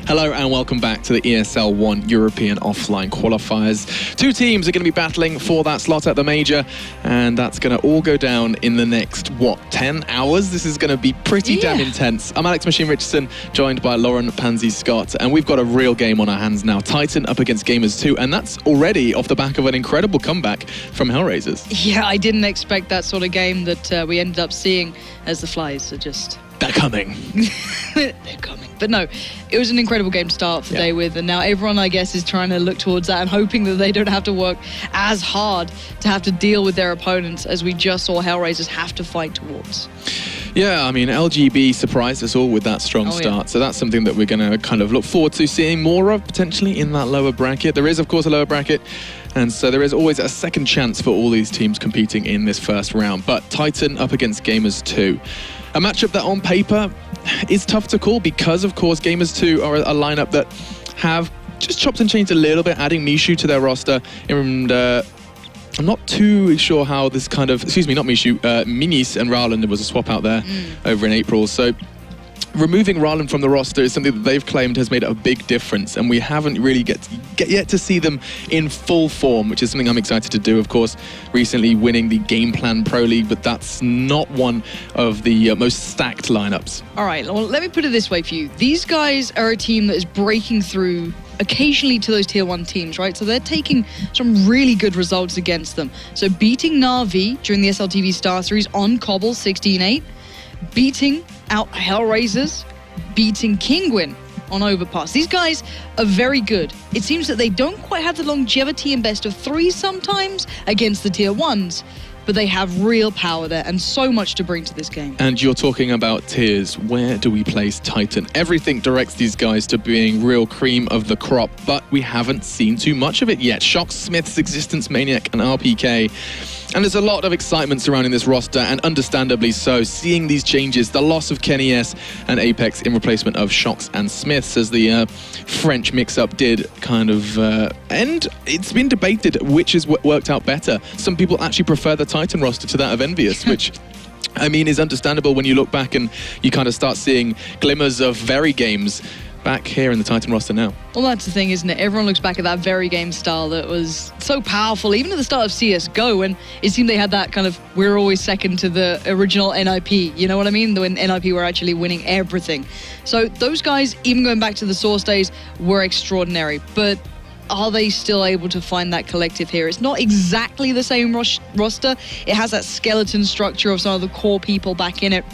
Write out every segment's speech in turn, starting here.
Hello and welcome back to the ESL One European Offline Qualifiers. Two teams are going to be battling for that slot at the major, and that's going to all go down in the next, 10 hours? This is going to be pretty damn intense. I'm Alex Machine Richardson, joined by Lauren Pansy Scott, and we've got a real game on our hands now. Titan up against Gamers2, and that's already off the back of an incredible comeback from Hellraisers. Yeah, I didn't expect that sort of game that we ended up seeing, as the Flies are just... They're coming. They're coming. But no, it was an incredible game to start off the day with, and now everyone, I guess, is trying to look towards that and hoping that they don't have to work as hard to have to deal with their opponents as we just saw Hellraisers have to fight towards. Yeah, I mean, LGB surprised us all with that strong start, so that's something that we're going to kind of look forward to seeing more of, potentially, in that lower bracket. There is, of course, a lower bracket, and so there is always a second chance for all these teams competing in this first round. But Titan up against Gamers2. A matchup that on paper is tough to call because, of course, Gamers2 are a lineup that have just chopped and changed a little bit, adding Mishu to their roster. And I'm not too sure how this kind of, excuse me, not Mishu, Minis and Rowland, there was a swap out there over in April. So removing Rowland from the roster is something that they've claimed has made a big difference, and we haven't really get yet to see them in full form, which is something I'm excited to do. Of course, recently winning the Game Plan Pro League, but that's not one of the most stacked lineups. All right, well, let me put it this way for you. These guys are a team that is breaking through occasionally to those tier 1 teams, right? So they're taking some really good results against them. So beating Na'Vi during the SLTV Star Series on Cbble 16-8, beating out Hellraisers, beating Kingwin on Overpass. These guys are very good. It seems that they don't quite have the longevity in best of 3 sometimes against the tier 1s, but they have real power there and so much to bring to this game. And you're talking about tiers. Where do we place Titan? Everything directs these guys to being real cream of the crop, but we haven't seen too much of it yet. Shock, Smith's, Existence, Maniac, and RPK. And there's a lot of excitement surrounding this roster, and understandably so. Seeing these changes, the loss of Kenny S and Apex in replacement of Shocks and Smiths, as the French mix-up did kind of end. It's been debated which has worked out better. Some people actually prefer the Titan roster to that of Envious, which... I mean, is understandable when you look back and you kind of start seeing glimmers of very games back here in the Titan roster now. Well, that's the thing, isn't it? Everyone looks back at that very game style that was so powerful, even at the start of CSGO, and it seemed they had that kind of, we're always second to the original NIP, you know what I mean? When NIP were actually winning everything. So those guys, even going back to the Source days, were extraordinary, but are they still able to find that collective here? It's not exactly the same roster. It has that skeleton structure of some of the core people back in it.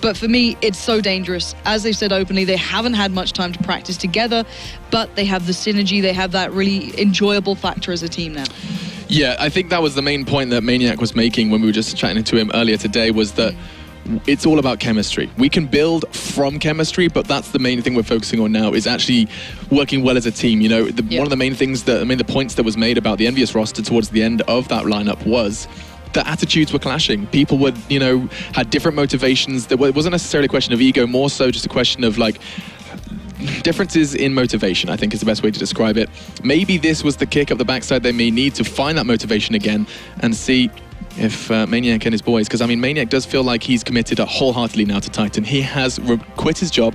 But for me, it's so dangerous. As they've said openly, they haven't had much time to practice together, but they have the synergy, they have that really enjoyable factor as a team now. Yeah, I think that was the main point that Maniac was making when we were just chatting to him earlier today, was that it's all about chemistry. We can build from chemistry, but that's the main thing we're focusing on now, is actually working well as a team. You know, one of the main things that, the points that was made about the Envious roster towards the end of that lineup was the attitudes were clashing. People would, had different motivations. It wasn't necessarily a question of ego, more so just a question of like differences in motivation, I think is the best way to describe it. Maybe this was the kick up the backside they may need to find that motivation again and see if Maniac and his boys, because I mean, Maniac does feel like he's committed wholeheartedly now to Titan. He has quit his job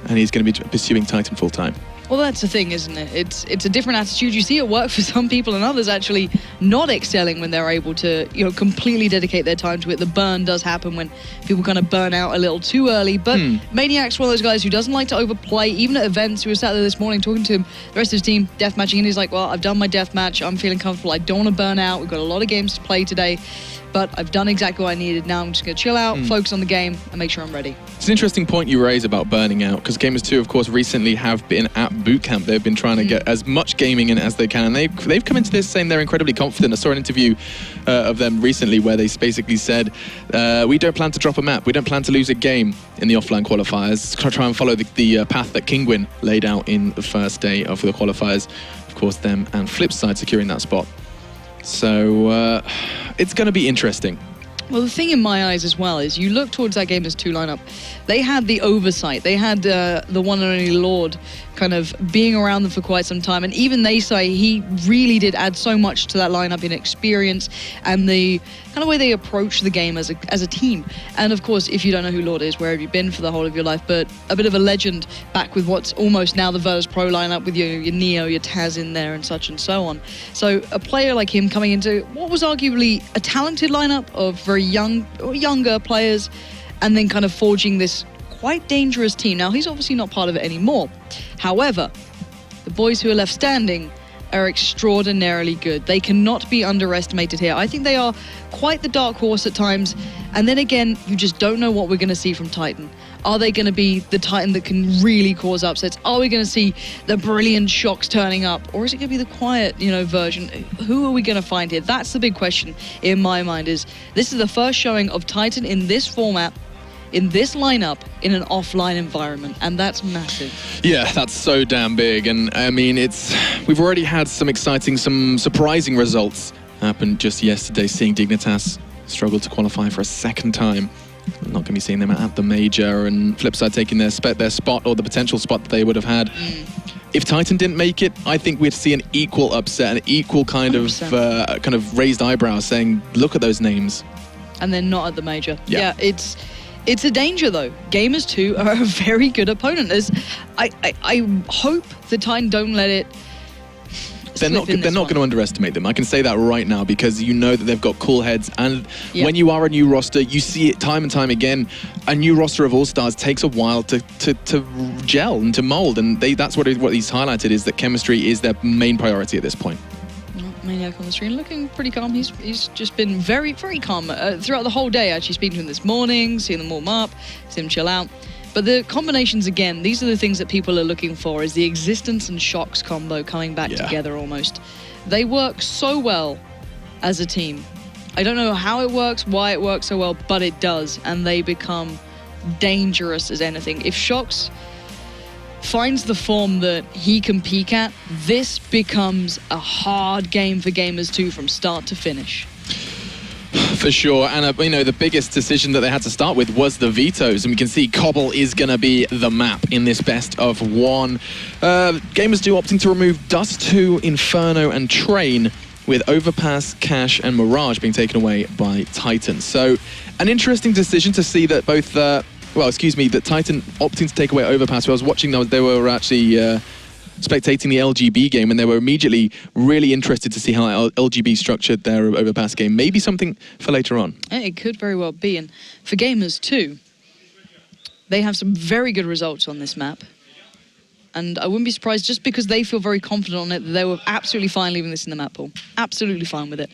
and he's going to be pursuing Titan full time. Well, that's the thing, isn't it? It's a different attitude. You see it work for some people and others actually not excelling when they're able to, completely dedicate their time to it. The burn does happen when people kind of burn out a little too early. But Maniac's one of those guys who doesn't like to overplay, even at events. We were sat there this morning talking to him, the rest of his team, deathmatching, and he's like, well, I've done my deathmatch. I'm feeling comfortable. I don't want to burn out. We've got a lot of games to play today, but I've done exactly what I needed. Now I'm just going to chill out, focus on the game, and make sure I'm ready. It's an interesting point you raise about burning out, because Gamers2, of course, recently have been at boot camp. They've been trying to get as much gaming in as they can, and they've come into this saying they're incredibly confident. I saw an interview of them recently where they basically said, we don't plan to drop a map, we don't plan to lose a game in the offline qualifiers. Try and follow the path that Kingwin laid out in the first day of the qualifiers. Of course, them and Flipside securing that spot. So it's going to be interesting. Well, the thing in my eyes as well is you look towards that Gamers2 lineup. They had the oversight. They had the one and only Lord kind of being around them for quite some time. And even they say he really did add so much to that lineup in experience and the kind of way they approach the game as a team. And of course, if you don't know who Lord is, where have you been for the whole of your life? But a bit of a legend back with what's almost now the Virtus Pro lineup with your Neo, your Taz in there and such and so on. So a player like him coming into what was arguably a talented lineup of very young or younger players, and then kind of forging this quite dangerous team. Now, he's obviously not part of it anymore. However, the boys who are left standing are extraordinarily good. They cannot be underestimated here. I think they are quite the dark horse at times. And then again, you just don't know what we're going to see from Titan. Are they going to be the Titan that can really cause upsets? Are we going to see the brilliant Shocks turning up? Or is it going to be the quiet, version? Who are we going to find here? That's the big question in my mind. Is this is the first showing of Titan in this format, in this lineup, in an offline environment, and that's massive. Yeah, that's so damn big. And I mean, we've already had some surprising results happen just yesterday, seeing Dignitas struggle to qualify for a second time. Not going to be seeing them at the major, and Flipside taking their spot, or the potential spot that they would have had. If Titan didn't make it, I think we'd see an equal upset, an equal kind of raised eyebrows, saying, "Look at those names." And they're not at the major. Yeah, it's a danger though. Gamers2 are a very good opponent. I hope the Titan don't let it. They're not going to underestimate them. I can say that right now, because you know that they've got cool heads, and when you are a new roster, you see it time and time again. A new roster of all-stars takes a while to gel and to mold, and that's what he's highlighted, is that chemistry is their main priority at this point. Maniac on the screen looking pretty calm. He's just been very, very calm throughout the whole day. Actually speaking to him this morning, seeing them warm up, seeing him chill out. But the combinations, again, these are the things that people are looking for, is the Existence and Shocks combo coming back together almost. They work so well as a team. I don't know how it works, why it works so well, but it does. And they become dangerous as anything. If Shocks finds the form that he can peak at, this becomes a hard game for Gamers2 from start to finish. For sure, and the biggest decision that they had to start with was the vetoes, and we can see Cbble is going to be the map in this best of one. Gamers2 opting to remove Dust 2, Inferno and Train, with Overpass, Cash and Mirage being taken away by Titan. So an interesting decision to see that both that Titan opting to take away Overpass. I was watching those, they were actually spectating the LGB game, and they were immediately really interested to see how LGB structured their Overpass game. Maybe something for later on. It could very well be. And for Gamers2, they have some very good results on this map. And I wouldn't be surprised, just because they feel very confident on it, that they were absolutely fine leaving this in the map pool. Absolutely fine with it.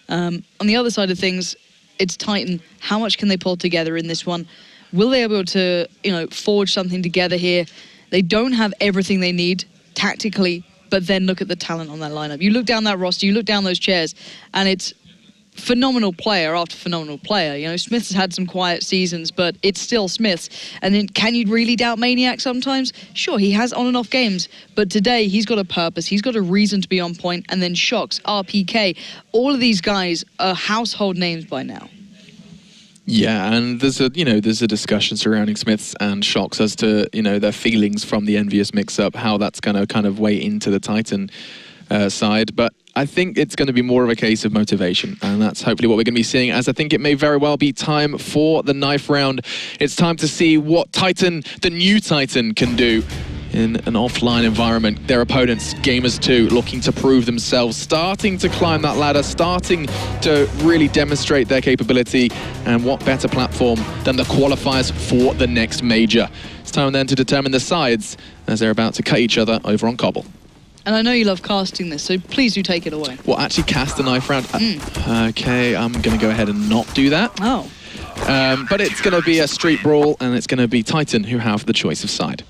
On the other side of things, it's Titan. How much can they pull together in this one? Will they be able to, forge something together here? They don't have everything they need tactically, but then look at the talent on that lineup. You look down that roster, you look down those chairs, and it's phenomenal player after phenomenal player. Smith's had some quiet seasons, but it's still Smith's. And then can you really doubt Maniac sometimes? Sure, he has on and off games, but today he's got a purpose, he's got a reason to be on point. And then Shocks, RPK, all of these guys are household names by now. Yeah, and there's a discussion surrounding Smiths and Shocks as to their feelings from the Envious mix-up, how that's going to kind of weigh into the Titan side. But I think it's going to be more of a case of motivation, and that's hopefully what we're going to be seeing, as I think it may very well be time for the knife round. It's time to see what Titan, the new Titan, can do in an offline environment. Their opponents, Gamers2, looking to prove themselves, starting to climb that ladder, starting to really demonstrate their capability, and what better platform than the qualifiers for the next major. It's time then to determine the sides as they're about to cut each other over on Cbble. And I know you love casting this, so please do take it away. Well, actually cast the knife round? Okay, I'm going to go ahead and not do that. Oh. But it's going to be a street brawl, and it's going to be Titan who have the choice of side.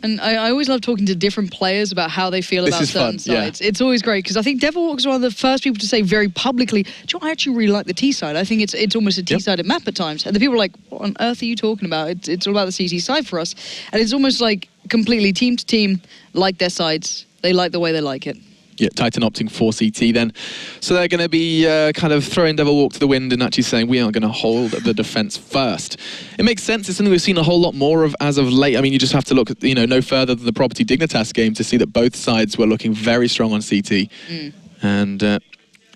And I always love talking to different players about how they feel about certain sides. Yeah. It's always great, because I think Devilwalk's one of the first people to say very publicly, I actually really like the T side. I think it's almost a T-sided map at times. And the people are like, what on earth are you talking about? It's all about the CT side for us. And it's almost like completely team to team like their sides. They like the way they like it. Yeah, Titan opting for CT then. So they're going to be kind of throwing Devil Walk to the wind and actually saying we are going to hold the defense first. It makes sense. It's something we've seen a whole lot more of as of late. I mean, you just have to look at, no further than the Property Dignitas game to see that both sides were looking very strong on CT. And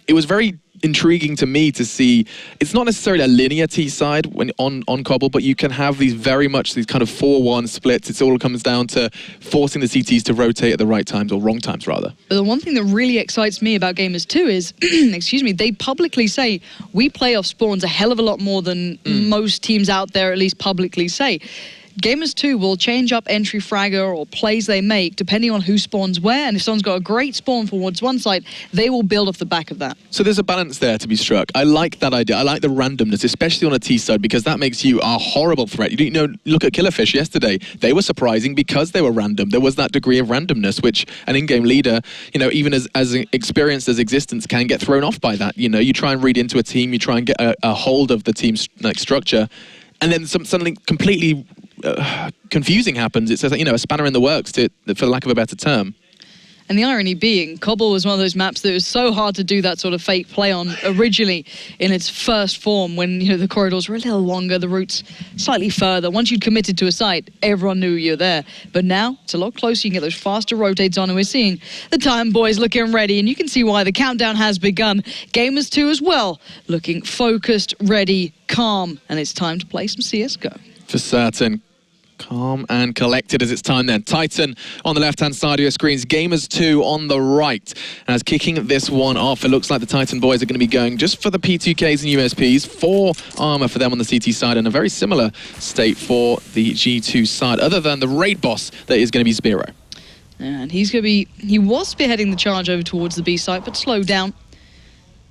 it was very intriguing to me to see. It's not necessarily a linear T side when on Cbble, but you can have these very much these kind of 4-1 splits. It all comes down to forcing the CTs to rotate at the right times, or wrong times rather. But the one thing that really excites me about Gamers2 is, excuse me, they publicly say we play off spawns a hell of a lot more than most teams out there at least publicly say. Gamers2 will change up entry fragger or plays they make depending on who spawns where, and if someone's got a great spawn towards one side, they will build off the back of that. So there's a balance there to be struck. I like that idea. I like the randomness, especially on a T side, because that makes you a horrible threat. Look at Killerfish yesterday. They were surprising because they were random. There was that degree of randomness, which an in-game leader, even as experienced as Existence, can get thrown off by that. You try and read into a team, you try and get a hold of the team's structure, and then something completely confusing happens. It's a spanner in the works, for lack of a better term. And the irony being, Cbble was one of those maps that was so hard to do that sort of fake play on originally in its first form, when the corridors were a little longer, the routes slightly further. Once you'd committed to a site, everyone knew you're there. But now it's a lot closer. You can get those faster rotates on, and we're seeing the Titan boys looking ready, and you can see why the countdown has begun. Gamers2 as well, looking focused, ready, calm, and it's time to play some CSGO. For certain. Calm and collected as it's time then. Titan on the left-hand side of your screens. Gamers2 on the right. As kicking this one off, it looks like the Titan boys are going to be going just for the P2Ks and USPs. 4 armor for them on the CT side, and a very similar state for the G2 side, other than the raid boss that is going to be Spiro. And he was spearheading the charge over towards the B site, but slowed down.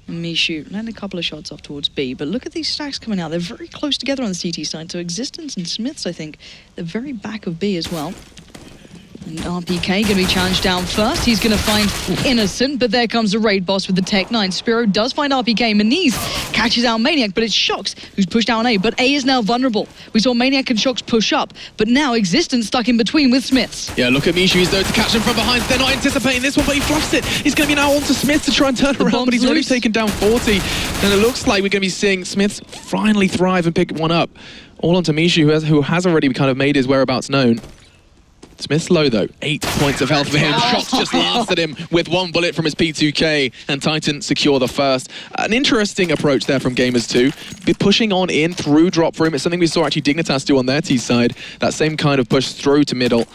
Mishu landing a couple of shots off towards B, but look at these stacks coming out. They're very close together on the CT side, so Existence and Smiths, I think, the very back of B as well. And RPK going to be challenged down first. He's going to find Innocent, but there comes the raid boss with the Tech 9. Spiro does find RPK. Maniz catches out Maniac, but it's Shox who's pushed down A. But A is now vulnerable. We saw Maniac and Shox push up, but now Existence stuck in between with Smiths. Yeah, look at Mishu. He's there to catch them from behind. They're not anticipating this one, but he fluffs it. He's going to be now on to Smiths to try and turn around, but he's already taken down 40. And it looks like we're going to be seeing Smiths finally thrive and pick one up. All onto Mishu, who has already kind of made his whereabouts known. Smith's low though, 8 points of health for him. Shox just lanced at him with 1 bullet from his P2K, and Titan secure the first. An interesting approach there from Gamers2. Be pushing on in through drop room. It's something we saw actually Dignitas do on their T side. That same kind of push through to middle,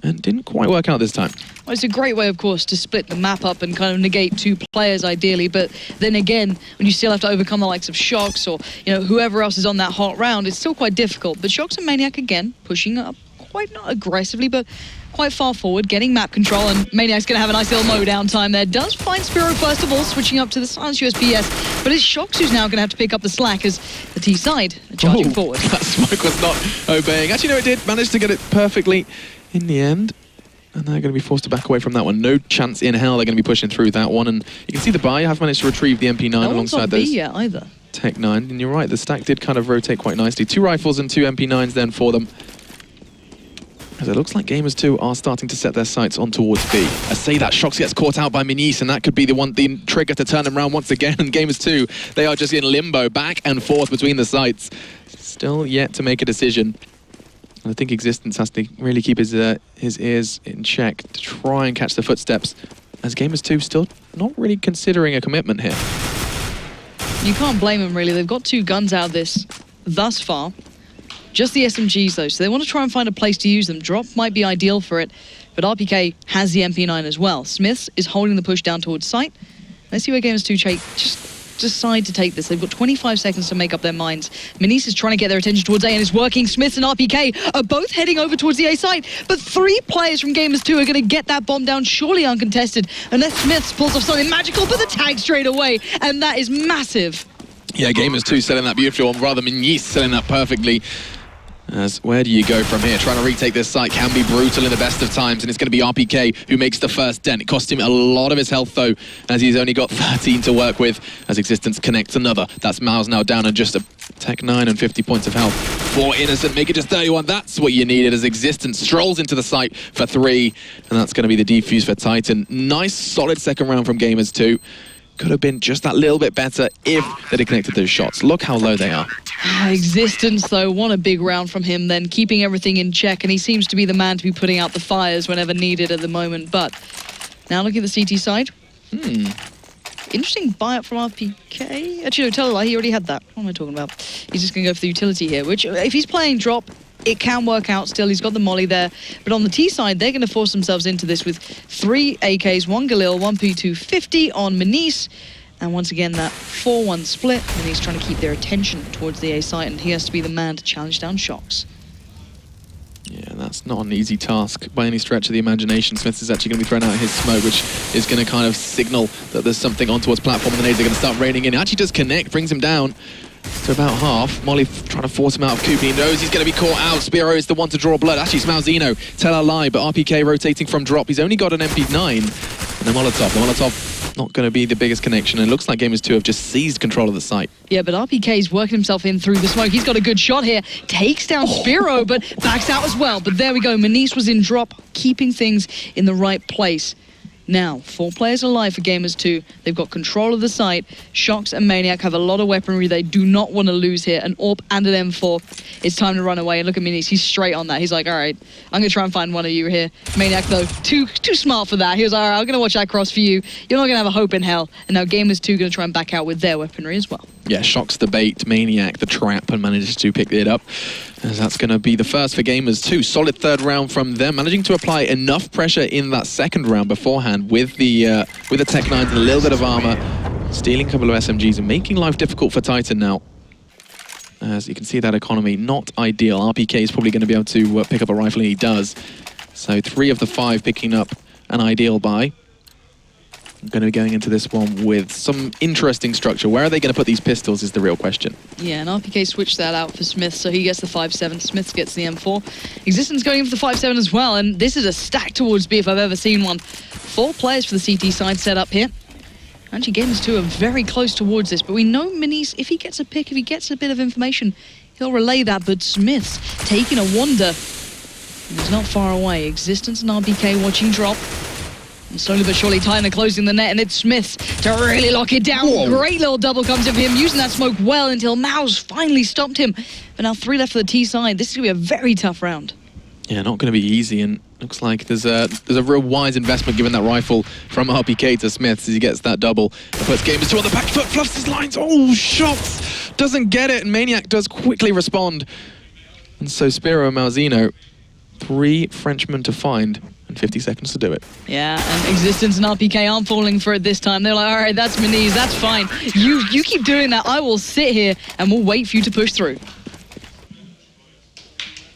and didn't quite work out this time. Well, it's a great way, of course, to split the map up and kind of negate 2 players ideally, but then again, when you still have to overcome the likes of Shox or whoever else is on that hot round, it's still quite difficult. But Shox and Maniac again pushing up, quite not aggressively, but quite far forward, getting map control, and Maniac's going to have a nice little mow-down time there. Does find Spiro first of all, switching up to the Silence USPS, but it's Shox who's now going to have to pick up the slack as the T side are charging forward. That smoke was not obeying. Actually, no, it did manage to get it perfectly in the end. And they're going to be forced to back away from that one. No chance in hell they're going to be pushing through that one. And you can see the buy have managed to retrieve the MP9 alongside those. Yet either. Tech 9. And you're right, the stack did kind of rotate quite nicely. 2 rifles and 2 MP9s then for them. As it looks like Gamers2 are starting to set their sights on towards B. I say that, Shox gets caught out by Maniz, and that could be the trigger to turn them around once again. And Gamers2, they are just in limbo, back and forth between the sites. Still yet to make a decision. And I think Existence has to really keep his ears in check to try and catch the footsteps, as Gamers2 still not really considering a commitment here. You can't blame them, really. They've got 2 guns out of this thus far. Just the SMGs, though, so they want to try and find a place to use them. Drop might be ideal for it, but RPK has the MP9 as well. Smiths is holding the push down towards site. Let's see where Gamers2 just decide to take this. They've got 25 seconds to make up their minds. Maniz is trying to get their attention towards A, and it's working. Smiths and RPK are both heading over towards the A site, but 3 players from Gamers2 are going to get that bomb down, surely uncontested, unless Smiths pulls off something magical, but the tag straight away, and that is massive. Yeah, Gamers2 selling that beautifully, or rather Maniz selling that perfectly. As where do you go from here? Trying to retake this site can be brutal in the best of times, and it's going to be RPK who makes the first dent. It cost him a lot of his health though, as he's only got 13 to work with, as Existence connects another. That's Miles now down on just a Tech 9 and 50 points of health for Innocent. Make it just 31. That's what you needed, as Existence strolls into the site for 3, and that's going to be the defuse for Titan. Nice solid second round from Gamers2. Could have been just that little bit better if they'd have connected those shots. Look how low they are. Existence, though, what a big round from him then, keeping everything in check, and he seems to be the man to be putting out the fires whenever needed at the moment. But now looking at the CT side. Interesting buyout from RPK. Actually, no, tell a lie, he already had that. What am I talking about? He's just going to go for the utility here, which, if he's playing drop, it can work out still. He's got the molly there. But on the T side, they're going to force themselves into this with 3 AKs, 1 Galil, 1 P250 on Manice. And once again, that 4-1 split. And he's trying to keep their attention towards the A site, and he has to be the man to challenge down Shox. Yeah, that's not an easy task by any stretch of the imagination. Smith is actually going to be throwing out his smoke, which is going to kind of signal that there's something on towards platform, and the nades are going to start raining in. It actually does connect, brings him down to about half. Molly trying to force him out of Coop. He knows he's going to be caught out. Spiro is the one to draw blood. Actually, it's Malzino. Tell a lie, but RPK rotating from drop. He's only got an MP9 and a Molotov. The Molotov not going to be the biggest connection. And it looks like Gamers2 have just seized control of the site. Yeah, but RPK's working himself in through the smoke. He's got a good shot here. Takes down Spiro, but backs out as well. But there we go. Manice was in drop, keeping things in the right place. Now, 4 players alive for Gamers2. They've got control of the site. Shox and Maniac have a lot of weaponry they do not want to lose here. An AWP and an M4. It's time to run away. And look at Manice. He's straight on that. He's like, all right, I'm going to try and find one of you here. Maniac, though, too smart for that. He was like, all right, I'm going to watch that cross for you. You're not going to have a hope in hell. And now Gamers2 going to try and back out with their weaponry as well. Yeah, Shox the bait, Maniac the trap, and manages to pick it up. As that's going to be the first for Gamers2. Solid third round from them, managing to apply enough pressure in that second round beforehand with the Tech 9s and a little bit of armor, stealing a couple of SMGs and making life difficult for Titan now. As you can see, that economy not ideal. RPK is probably going to be able to pick up a rifle, and he does. So 3 of the 5 picking up an ideal buy. I'm going to be going into this one with some interesting structure. Where are they going to put these pistols is the real question. Yeah, and RPK switched that out for Smith, so he gets the 5.7. Smith gets the M4. Existence going in for the 5.7 as well, and this is a stack towards B if I've ever seen one. 4 players for the CT side set up here. Actually, Gamers2 are very close towards this, but we know Manice, if he gets a pick, if he gets a bit of information, he'll relay that, but Smith's taking a wander. He's not far away. Existence and RPK watching drop. And slowly but surely, Titan are closing the net, and it's Smith to really lock it down. Whoa. Great little double comes in for him, using that smoke well until Mouse finally stopped him. But now 3 left for the T side. This is going to be a very tough round. Yeah, not going to be easy, and looks like there's a real wise investment given that rifle from RPK to Smith as he gets that double. And puts Gamers2 on the back foot, fluffs his lines. Oh, shots! Doesn't get it, and Maniac does quickly respond. And so Spiro and Malzino, 3 Frenchmen to find. And 50 seconds to do it. Yeah, and Existence and RPK aren't falling for it this time. They're like, all right, that's Manice, that's fine. You keep doing that. I will sit here and we'll wait for you to push through.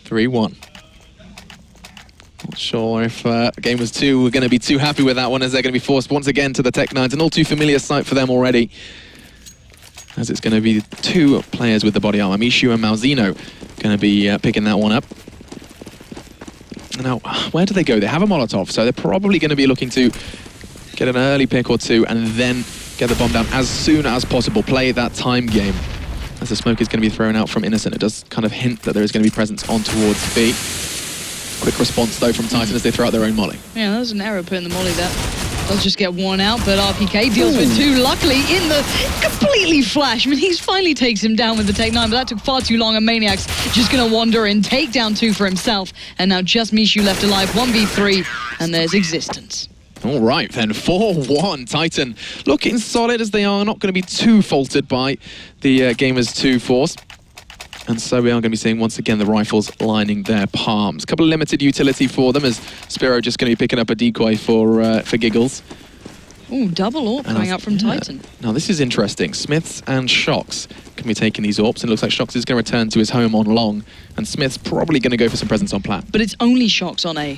3-1. Not sure if Gamers2 were going to be too happy with that one, as they're going to be forced once again to the Tech 9s. An all too familiar sight for them already, as it's going to be 2 players with the body armor. Mishu and Malzino going to be picking that one up. Now, where do they go? They have a Molotov, so they're probably going to be looking to get an early pick or 2 and then get the bomb down as soon as possible. Play that time game. As the smoke is going to be thrown out from Innocent, it does kind of hint that there is going to be presence on towards B. Quick response, though, from Titan as they throw out their own molly. Yeah, that was an error putting the molly there. Does just get worn out, but RPK deals with 2, luckily, in the completely flash. I mean, he finally takes him down with the Tech 9, but that took far too long, and Maniac's just going to wander in, take down 2 for himself, and now just Mishu left alive, 1v3, and there's Existence. All right, then, 4-1. Titan looking solid as they are, not going to be too faltered by the Gamers2 force. And so we are going to be seeing, once again, the rifles lining their palms. A couple of limited utility for them, as Spiro just going to be picking up a decoy for giggles. Ooh, double AWP coming out from Titan. Now, this is interesting. Smiths and Shox can be taking these AWPs, and it looks like Shox is going to return to his home on long, and Smith's probably going to go for some presence on plat. But it's only Shox on A.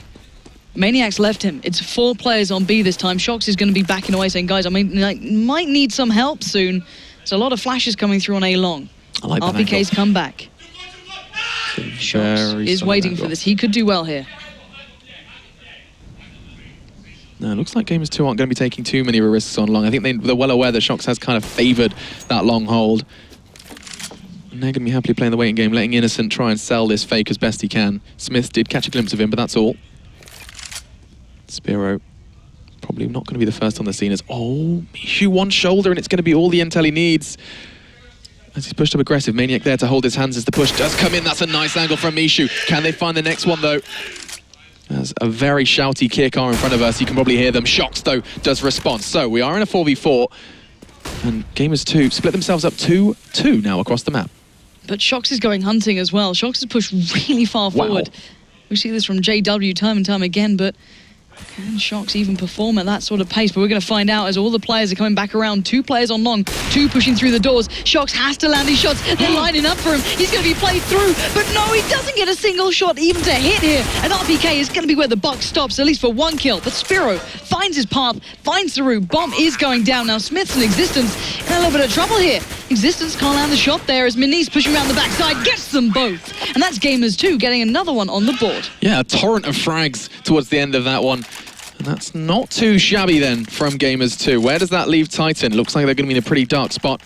Maniac's left him. It's 4 players on B this time. Shox is going to be backing away, saying, guys, I mean, might need some help soon. There's a lot of flashes coming through on A long. I like RPK's come back. Shox is waiting for this. He could do well here. No, it looks like Gamers2 aren't going to be taking too many risks on long. I think they're well aware that Shox has kind of favoured that long hold. And they're going to be happily playing the waiting game, letting Innocent try and sell this fake as best he can. Smith did catch a glimpse of him, but that's all. Spiro probably not going to be the first on the scene as, oh, Mishu one shoulder, and it's going to be all the intel he needs. As he's pushed up aggressive, Maniac there to hold his hands as the push does come in. That's a nice angle from Mishu. Can they find the next one, though? There's a very shouty KK in front of us. You can probably hear them. Shox, though, does respond. So we are in a 4v4. And Gamers2 split themselves up 2-2 now across the map. But Shox is going hunting as well. Shox has pushed really far forward. We see this from JW time and time again, but can Shox even perform at that sort of pace? But we're going to find out as all the players are coming back around. 2 players on long, 2 pushing through the doors. Shox has to land his shots. They're lining up for him. He's going to be played through. But no, he doesn't get a single shot even to hit here. And RPK is going to be where the buck stops, at least for 1 kill. But Spiro finds his path, finds the route. Bomb is going down. Now Smith's in Existence in a little bit of trouble here. Existence can't land the shot there as Minis pushing around the backside, gets them both. And that's Gamers2 getting another one on the board. Yeah, a torrent of frags towards the end of that one. And that's not too shabby then from Gamers2. Where does that leave Titan? Looks like they're going to be in a pretty dark spot.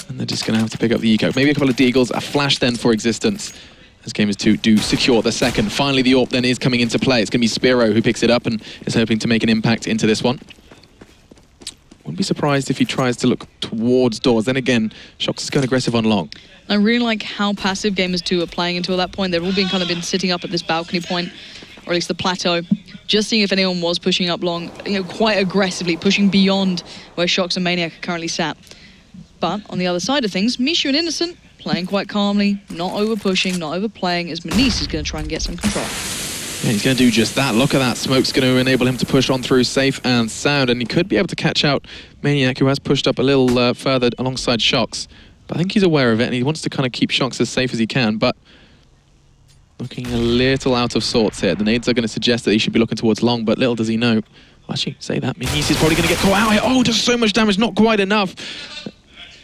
And they're just going to have to pick up the eco. Maybe a couple of deagles, a flash then for Existence. As Gamers2 do secure the second. Finally, the AWP then is coming into play. It's going to be Spiro who picks it up and is hoping to make an impact into this one. Wouldn't be surprised if he tries to look towards doors. Then again, Shox is going aggressive on long. I really like how passive Gamers2 are playing until that point. They've all been sitting up at this balcony point, or at least the plateau, just seeing if anyone was pushing up long, quite aggressively, pushing beyond where Shox and Maniac are currently sat. But on the other side of things, Mishu and Innocent playing quite calmly, not over-pushing, not overplaying, as Manice is going to try and get some control. Yeah, he's going to do just that. Look at that. Smoke's going to enable him to push on through safe and sound, and he could be able to catch out Maniac, who has pushed up a little further alongside Shox. But I think he's aware of it, and he wants to kind of keep Shox as safe as he can, but looking a little out of sorts here. The nades are going to suggest that he should be looking towards long, but little does he know. Well, actually, say that. Minis is probably going to get caught out here. Oh, just so much damage, not quite enough.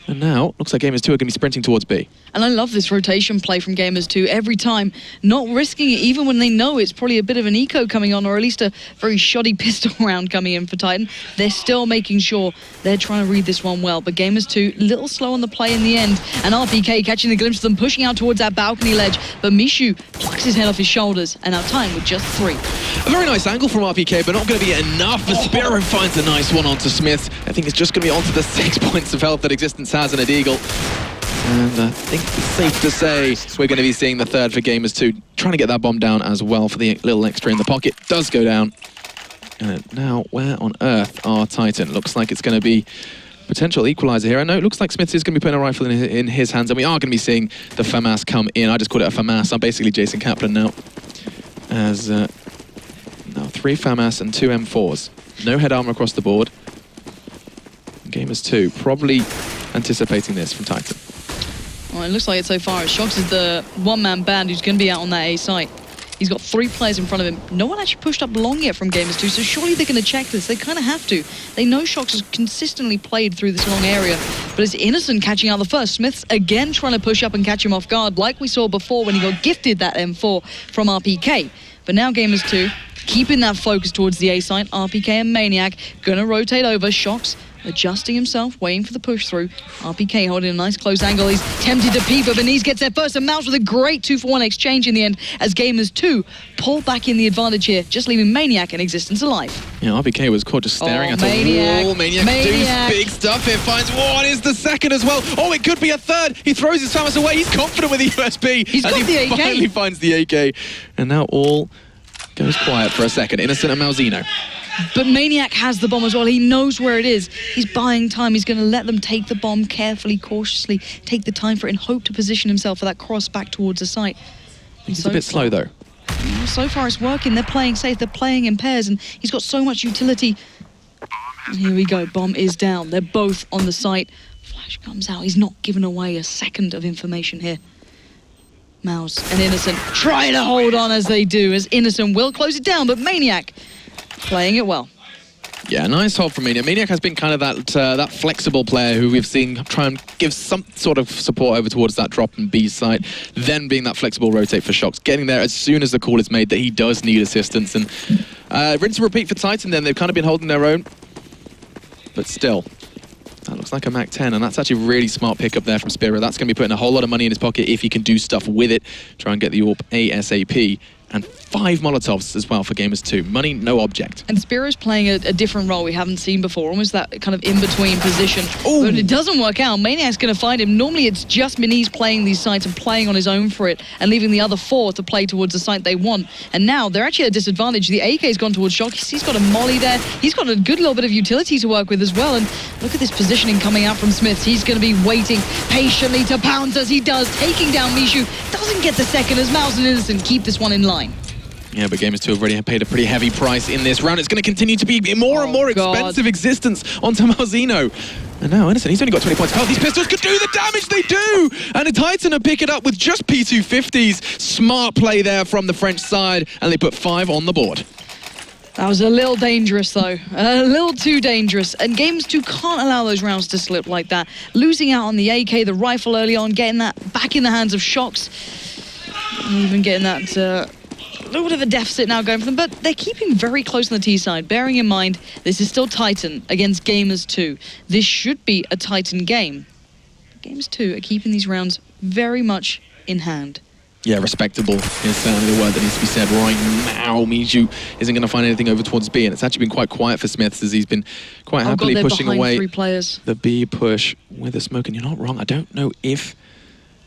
And now, looks like Gamers2 are going to be sprinting towards B. And I love this rotation play from Gamers2 every time, not risking it, even when they know it's probably a bit of an eco coming on, or at least a very shoddy pistol round coming in for Titan. They're still making sure they're trying to read this one well. But Gamers2, a little slow on the play in the end. And RPK catching the glimpse of them, pushing out towards that balcony ledge. But Mishu plucks his head off his shoulders, and now Titan with just 3. A very nice angle from RPK, but not going to be enough. But Spiro finds a nice one onto Smith. I think it's just going to be onto the 6 points of health that Existence has in a deagle. And I think it's safe to say we're going to be seeing the third for Gamers2, trying to get that bomb down as well for the little extra in the pocket. Does go down. And now, where on earth are Titan? Looks like it's going to be potential equalizer here. I know it looks like Smith is going to be putting a rifle in his hands, and we are going to be seeing the FAMAS come in. I just called it a FAMAS. I'm basically Jason Kaplan now. As now 3 FAMAS and 2 M4s. No head armor across the board. Gamers2 probably anticipating this from Titan. Well, it looks like it so far. Shox is the one-man band who's going to be out on that A site. He's got 3 players in front of him. No one actually pushed up long yet from Gamers2, so surely they're going to check this. They kind of have to. They know Shox has consistently played through this long area, but it's Innocent catching out the first. Smith's again trying to push up and catch him off guard, like we saw before when he got gifted that M4 from RPK. But now Gamers2 keeping that focus towards the A site. RPK and Maniac going to rotate over. Shox adjusting himself, waiting for the push through. RPK holding a nice close angle. He's tempted to peep, but Beniz gets there first, and Mouse with a great 2-for-1 exchange in the end as Gamers2 pull back in the advantage here, just leaving Maniac and Existence alive. Yeah, RPK was caught just staring at Maniac. a wall. Maniac does big stuff here, finds one, is the second as well. Oh, it could be a third. He throws his FAMAS away. He's confident with the USB. He's got the AK. Finally finds the AK. And now all goes quiet for a second. Innocent and Malzino. But Maniac has the bomb as well. He knows where it is. He's buying time. He's going to let them take the bomb carefully, cautiously, take the time for it and hope to position himself for that cross back towards the site. He's a bit slow, though. So far it's working. They're playing safe. They're playing in pairs, and he's got so much utility. And here we go. Bomb is down. They're both on the site. Flash comes out. He's not giving away a second of information here. Mouse and Innocent try to hold on as they do, as Innocent will close it down, but Maniac playing it well. Yeah, nice hold from Maniac. Maniac has been kind of that flexible player who we've seen try and give some sort of support over towards that drop and B site, then being that flexible rotate for Shox, getting there as soon as the call is made that he does need assistance. And rinse and repeat for Titan then. They've kind of been holding their own, but still. That looks like a Mac 10, and that's actually a really smart pickup there from Spiro. That's going to be putting a whole lot of money in his pocket if he can do stuff with it. Try and get the AWP ASAP. And 5 Molotovs as well for Gamers2. Money, no object. And Spiro's playing a different role we haven't seen before, almost that kind of in-between position. Ooh. But it doesn't work out. Maniac's going to find him. Normally it's just Miniz playing these sites and playing on his own for it and leaving the other 4 to play towards the site they want. And now they're actually at a disadvantage. The AK's gone towards Shox. He's got a molly there. He's got a good little bit of utility to work with as well. And look at this positioning coming out from Smiths. He's going to be waiting patiently to pounce as he does, taking down Mishu. Doesn't get the second as Mouse and Innocent keep this one in line. Yeah, but Gamers2 have already paid a pretty heavy price in this round. It's going to continue to be more and more expensive existence onto Malzino. And now Innocent, he's only got 20 points of health. These pistols could do the damage they do! And the Titan will pick it up with just P250s. Smart play there from the French side, and they put 5 on the board. That was a little dangerous, though. A little too dangerous. And Gamers2 can't allow those rounds to slip like that. Losing out on the AK, the rifle early on, getting that back in the hands of Shox. And even getting that... a little bit of a deficit now going for them, but they're keeping very close on the T side, bearing in mind this is still Titan against Gamers2. This should be a Titan game. Gamers2 are keeping these rounds very much in hand. Yeah, respectable is certainly the word that needs to be said right now. Mishu isn't going to find anything over towards B, and it's actually been quite quiet for Smiths as he's been quite happily pushing away 3 players. The B push with a smoke, and you're not wrong. I don't know if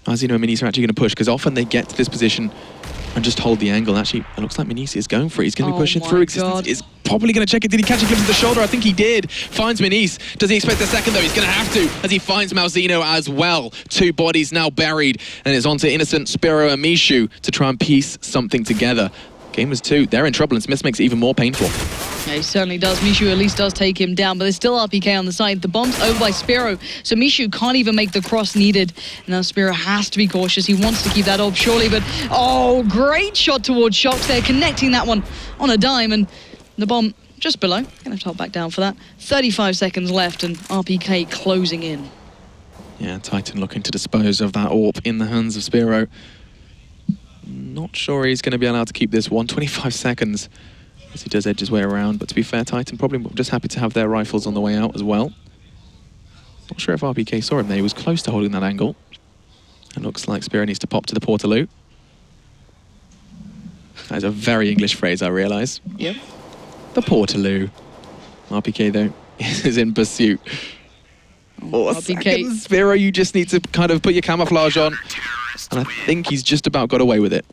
Marzino and Miniz are actually going to push, because often they get to this position and just hold the angle. Actually, it looks like Miniz is going for it. He's going to be pushing through. Existence is probably going to check it. Did he catch a glimpse of the shoulder? I think he did. Finds Miniz. Does he expect the second, though? He's going to have to, as he finds Malzino as well. 2 bodies now buried, and it's on to Innocent, Spiro, and Mishu to try and piece something together. Gamers2, they're in trouble, and Smith makes it even more painful. Yeah, he certainly does. Mishu at least does take him down, but there's still RPK on the side. The bomb's over by Spiro, so Mishu can't even make the cross needed. Now Spiro has to be cautious. He wants to keep that up, surely, but oh, great shot towards Shox there, connecting that one on a dime, and the bomb just below. Gonna have to hold back down for that. 35 seconds left, and RPK closing in. Yeah, Titan looking to dispose of that AWP in the hands of Spiro. Not sure he's going to be allowed to keep this one. 25 seconds as he does edge his way around. But to be fair, Titan probably just happy to have their rifles on the way out as well. Not sure if RPK saw him there. He was close to holding that angle. And looks like Spiro needs to pop to the Portaloo. That is a very English phrase, I realise. Yep. The Portaloo. RPK, though, is in pursuit. Oh, RPK. Spiro, you just need to kind of put your camouflage on. And I think he's just about got away with it.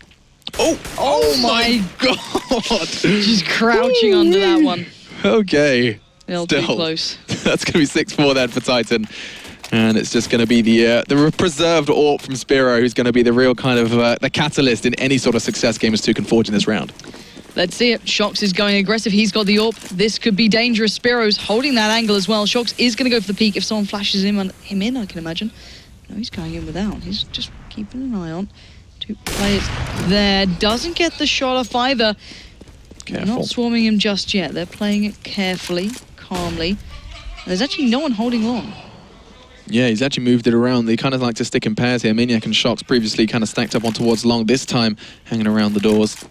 Oh my God! Just crouching under that one. Okay. Still too close. That's going to be 6-4 then for Titan. And it's just going to be the preserved AWP from Spiro who's going to be the real kind of the catalyst in any sort of success Gamers2 can forge in this round. Let's see it. Shox is going aggressive. He's got the AWP. This could be dangerous. Spiro's holding that angle as well. Shox is going to go for the peak if someone flashes him in, I can imagine. No, he's going in without. He's just keeping an eye on. 2 players there. Doesn't get the shot off either. They're not swarming him just yet. They're playing it carefully, calmly. There's actually no one holding long. Yeah, he's actually moved it around. They kind of like to stick in pairs here. Maniac and Shox previously kind of stacked up on towards long. This time, hanging around the doors.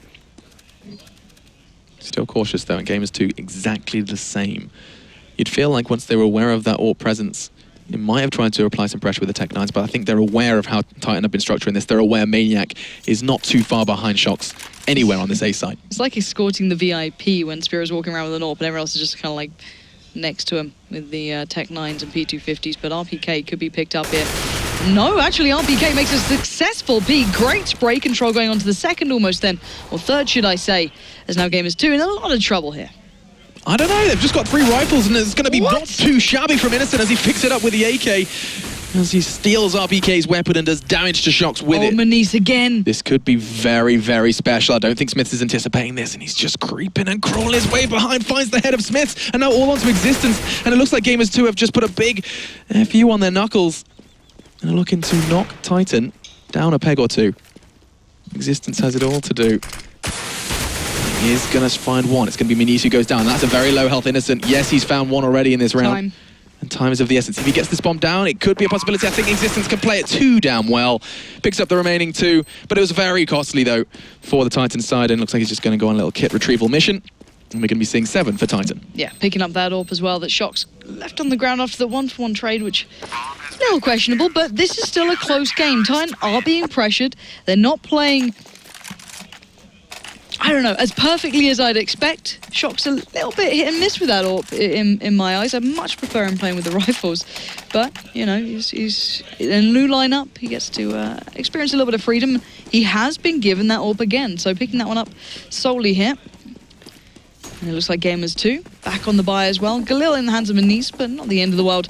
Still cautious though, and Gamers2 exactly the same. You'd feel like once they were aware of that AWP presence, they might have tried to apply some pressure with the Tech 9s, but I think they're aware of how Titan have been structuring this. They're aware Maniac is not too far behind Shox anywhere on this A side. It's like escorting the VIP when Spiro's walking around with an AWP and everyone else is just kind of like next to him with the Tech 9s and P250s, but RPK could be picked up here. No, actually RPK makes a successful peek. Great spray control going on to the second almost then, or third should I say, as now Gamers2 in a lot of trouble here. I don't know, they've just got 3 rifles and it's going to be not too shabby from Innocent as he picks it up with the AK. As he steals RPK's weapon and does damage to Shox with it. Miniz again. This could be very, very special. I don't think Smiths is anticipating this, and he's just creeping and crawling his way behind, finds the head of Smiths, and now all onto existence. And it looks like Gamers2 have just put a big FU on their knuckles. And are looking to knock Titan down a peg or 2. Existence has it all to do. is going to find one. It's going to be Minis who goes down. That's a very low health Innocent. Yes, he's found one already in this round. And time is of the essence. If he gets this bomb down, it could be a possibility. I think Existence can play it too damn well. Picks up the remaining two, but it was very costly, though, for the Titan side, and looks like he's just going to go on a little kit retrieval mission. And we're going to be seeing 7 for Titan. Yeah, picking up that AWP as well that Shox left on the ground after the 1-for-1 trade, which is a little questionable, but this is still a close game. Titan are being pressured. They're not playing, I don't know, as perfectly as I'd expect. Shox a little bit hit and miss with that AWP in my eyes. I much prefer him playing with the rifles. But, you know, he's in a new lineup. He gets to experience a little bit of freedom. He has been given that AWP again, so picking that one up solely here. And it looks like Gamers2 back on the buy as well. Galil in the hands of Minis, but not the end of the world.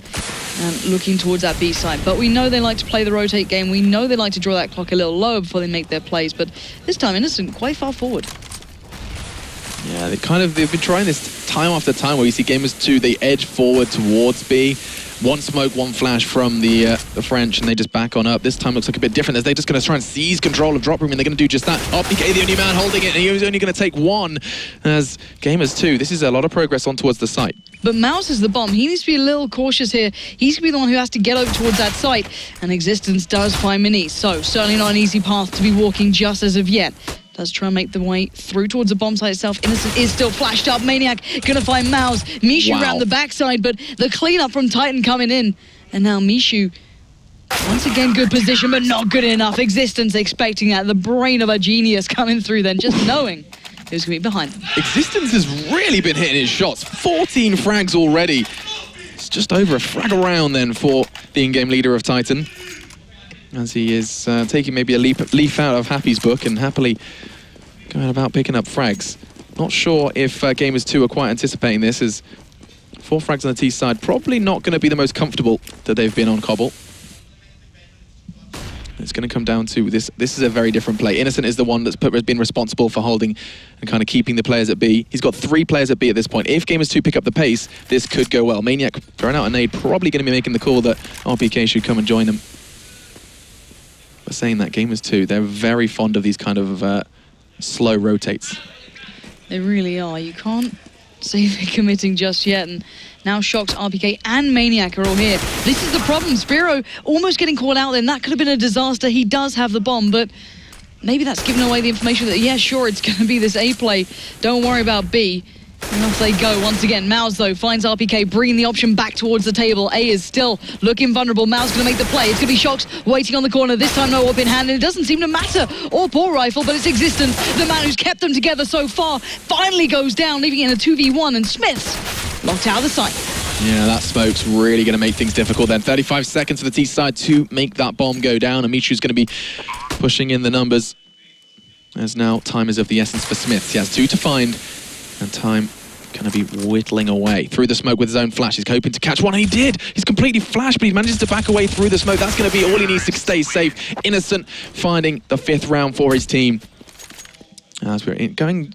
And looking towards that B side. But we know they like to play the rotate game. We know they like to draw that clock a little lower before they make their plays. But this time, Innocent quite far forward. Yeah, they've been trying this time after time where you see Gamers2, they edge forward towards B. One smoke, one flash from the French, and they just back on up. This time looks like a bit different as they're just going to try and seize control of drop room, and they're going to do just that. RPK, the only man holding it, and he was only going to take one as Gamers2. This is a lot of progress on towards the site. But Mouse is the bomb. He needs to be a little cautious here. He's going to be the one who has to get over towards that site, and Existence does find Minis. So certainly not an easy path to be walking just as of yet. Does try and make the way through towards the bomb site itself. Innocent is still flashed up. Maniac gonna find Maus. Mishu around the backside, but the cleanup from Titan coming in. And now Mishu, once again, good position, but not good enough. Existence expecting that. The brain of a genius coming through then, just knowing who's gonna be behind them. Existence has really been hitting his shots. 14 frags already. It's just over a frag around then for the in-game leader of Titan, as he is taking maybe a leaf out of Happy's book and happily going about picking up frags. Not sure if Gamers2 are quite anticipating this, as 4 frags on the T side, probably not going to be the most comfortable that they've been on Cbble. It's going to come down to this. This is a very different play. Innocent is the one that's been responsible for holding and kind of keeping the players at B. He's got 3 players at B at this point. If Gamers2 pick up the pace, this could go well. Maniac throwing out a nade, probably going to be making the call that RPK should come and join them. But saying that, Gamers2, they're very fond of these kind of slow rotates. They really are. You can't say they're committing just yet. And now Shox, RPK, and Maniac are all here. This is the problem. Spiro almost getting caught out then. That could have been a disaster. He does have the bomb, but maybe that's giving away the information that, yeah, sure, it's going to be this A play. Don't worry about B. And off they go once again. Maus, though, finds RPK, bringing the option back towards the table. A is still looking vulnerable. Maus going to make the play. It's going to be Shox waiting on the corner. This time, no AWP in hand, and it doesn't seem to matter. Or poor rifle, but it's Existence, the man who's kept them together so far, finally goes down, leaving it in a 2v1, and Smith's locked out of the site. Yeah, that smoke's really going to make things difficult then. 35 seconds for the T side to make that bomb go down. And Michu's going to be pushing in the numbers, as now time is of the essence for Smith. He has 2 to find, and time going to be whittling away through the smoke with his own flash. He's hoping to catch one, and he did. He's completely flashed, but he manages to back away through the smoke. That's going to be all he needs to stay safe. Innocent finding the 5th round for his team. As we're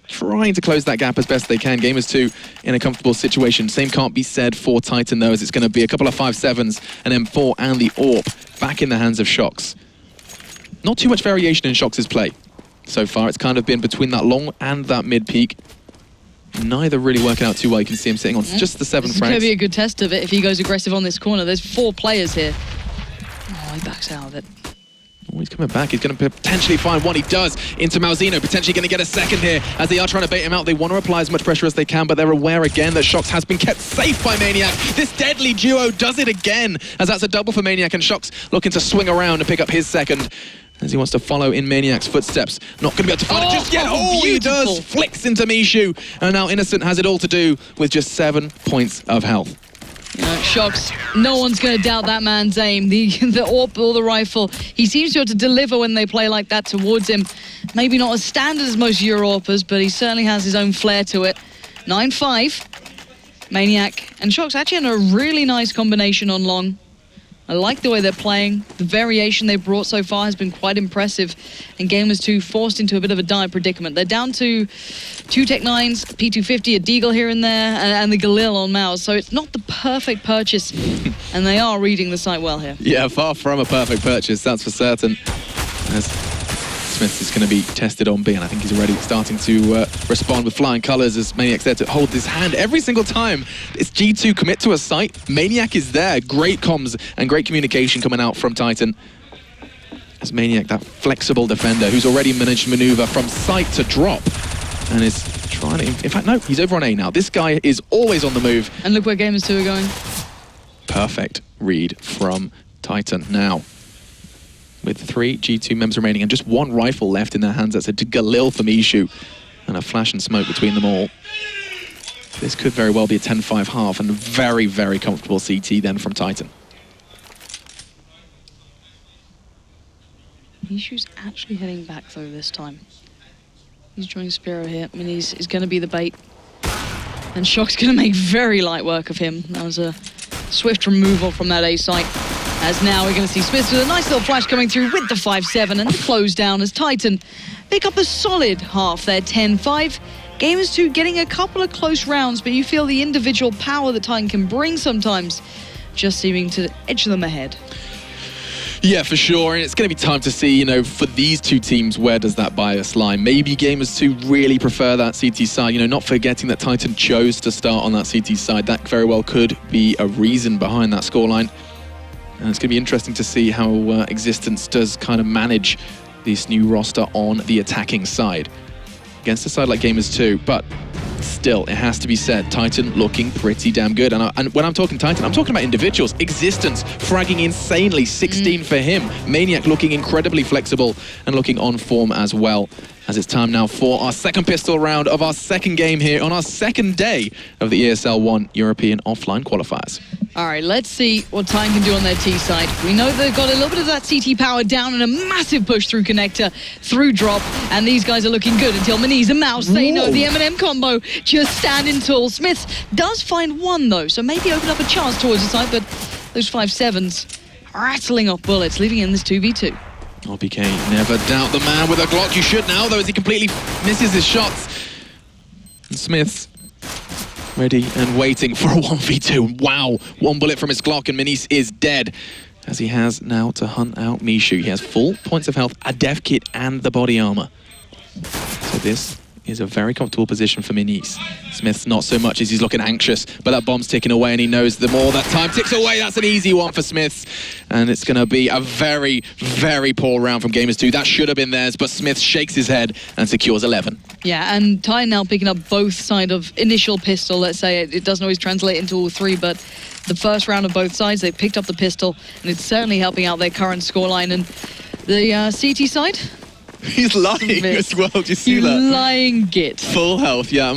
trying to close that gap as best they can. Gamers2 in a comfortable situation. Same can't be said for Titan, though, as it's going to be a couple of 5-7s, and M4 and the AWP back in the hands of Shox. Not too much variation in Shox's play so far. It's kind of been between that long and that mid peak. Neither really working out too well. You can see him sitting on just the 7 frags. It's going to be a good test of it if he goes aggressive on this corner. There's 4 players here. Oh, he backs out of it. Oh, he's coming back. He's going to potentially find one. He does into Malzino. Potentially going to get a second here as they are trying to bait him out. They want to apply as much pressure as they can, but they're aware again that Shox has been kept safe by Maniac. This deadly duo does it again, as that's a double for Maniac, and Shox looking to swing around and pick up his second, as he wants to follow in Maniac's footsteps. Not going to be able to find it just yet. Oh, he does. Flicks into Mishu. And now Innocent has it all to do with just 7 points of health. Shox, no one's going to doubt that man's aim. The AWP or the rifle, he seems to have to deliver when they play like that towards him. Maybe not as standard as most Euro-AWPers, but he certainly has his own flair to it. 9-5. Maniac and Shox actually in a really nice combination on long. I like the way they're playing. The variation they've brought so far has been quite impressive. And Gamers2 forced into a bit of a dire predicament. They're down to 2 Tech-9s, P250, a Deagle here and there, and the Galil on Maus. So it's not the perfect purchase. And they are reading the site well here. Yeah, far from a perfect purchase, that's for certain. As Smith is going to be tested on B, and I think he's already starting to respond with flying colours as Maniac's there to hold his hand every single time. It's G2 commit to a site. Maniac is there. Great comms and great communication coming out from Titan. As Maniac, that flexible defender who's already managed to maneuver from site to drop and is trying to... In fact, no, he's over on A now. This guy is always on the move. And look where Gamers2 are going. Perfect read from Titan now. With 3 G2 members remaining and just 1 rifle left in their hands. That's a Galil from Ishu and a flash and smoke between them all. This could very well be a 10-5 half and a very, very comfortable CT then from Titan. Ishu's actually heading back though this time. He's joining Spiro here. I mean, he's going to be the bait. And Shock's going to make very light work of him. That was a swift removal from that A site. As now we're going to see Smith with a nice little flash coming through with the 5-7 and the close down as Titan pick up a solid half there, 10-5. Gamers2 getting a couple of close rounds, but you feel the individual power that Titan can bring sometimes just seeming to edge them ahead. Yeah, for sure, and it's going to be time to see, you know, for these two teams, where does that bias lie? Maybe Gamers2 really prefer that CT side, you know, not forgetting that Titan chose to start on that CT side. That very well could be a reason behind that scoreline. And it's going to be interesting to see how Existence does kind of manage this new roster on the attacking side against a side like Gamers2, but still, it has to be said, Titan looking pretty damn good. And when I'm talking Titan, I'm talking about individuals. Existence fragging insanely, 16 for him. Maniac looking incredibly flexible and looking on form as well. As it's time now for our second pistol round of our second game here on our second day of the ESL One European Offline Qualifiers. All right, let's see what Titan can do on their T side. We know they've got a little bit of that CT power down and a massive push through connector, through drop, and these guys are looking good until Maniz and Mouse, they know the M&M combo just standing tall. Smith does find one though, so maybe open up a chance towards the side, but those 5-7s rattling off bullets, leaving in this 2v2. RPK, never doubt the man with a Glock. You should now, though, as he completely misses his shots. And Smith's ready and waiting for a 1v2. Wow, 1 bullet from his Glock and Maniz is dead, as he has now to hunt out Mishu. He has full points of health, a dev kit, and the body armor. So this is a very comfortable position for Maniz. Smith's not so much as he's looking anxious, but that bomb's ticking away and he knows the more that time ticks away, that's an easy one for Smith. And it's going to be a very, very poor round from Gamers2. That should have been theirs, but Smith shakes his head and secures 11. Yeah, and Titan now picking up both sides of initial pistol, let's say. It doesn't always translate into all 3, but the first round of both sides, they picked up the pistol, and it's certainly helping out their current scoreline. And the CT side... He's lying as well, do you see you that? lying git. Full health, yeah,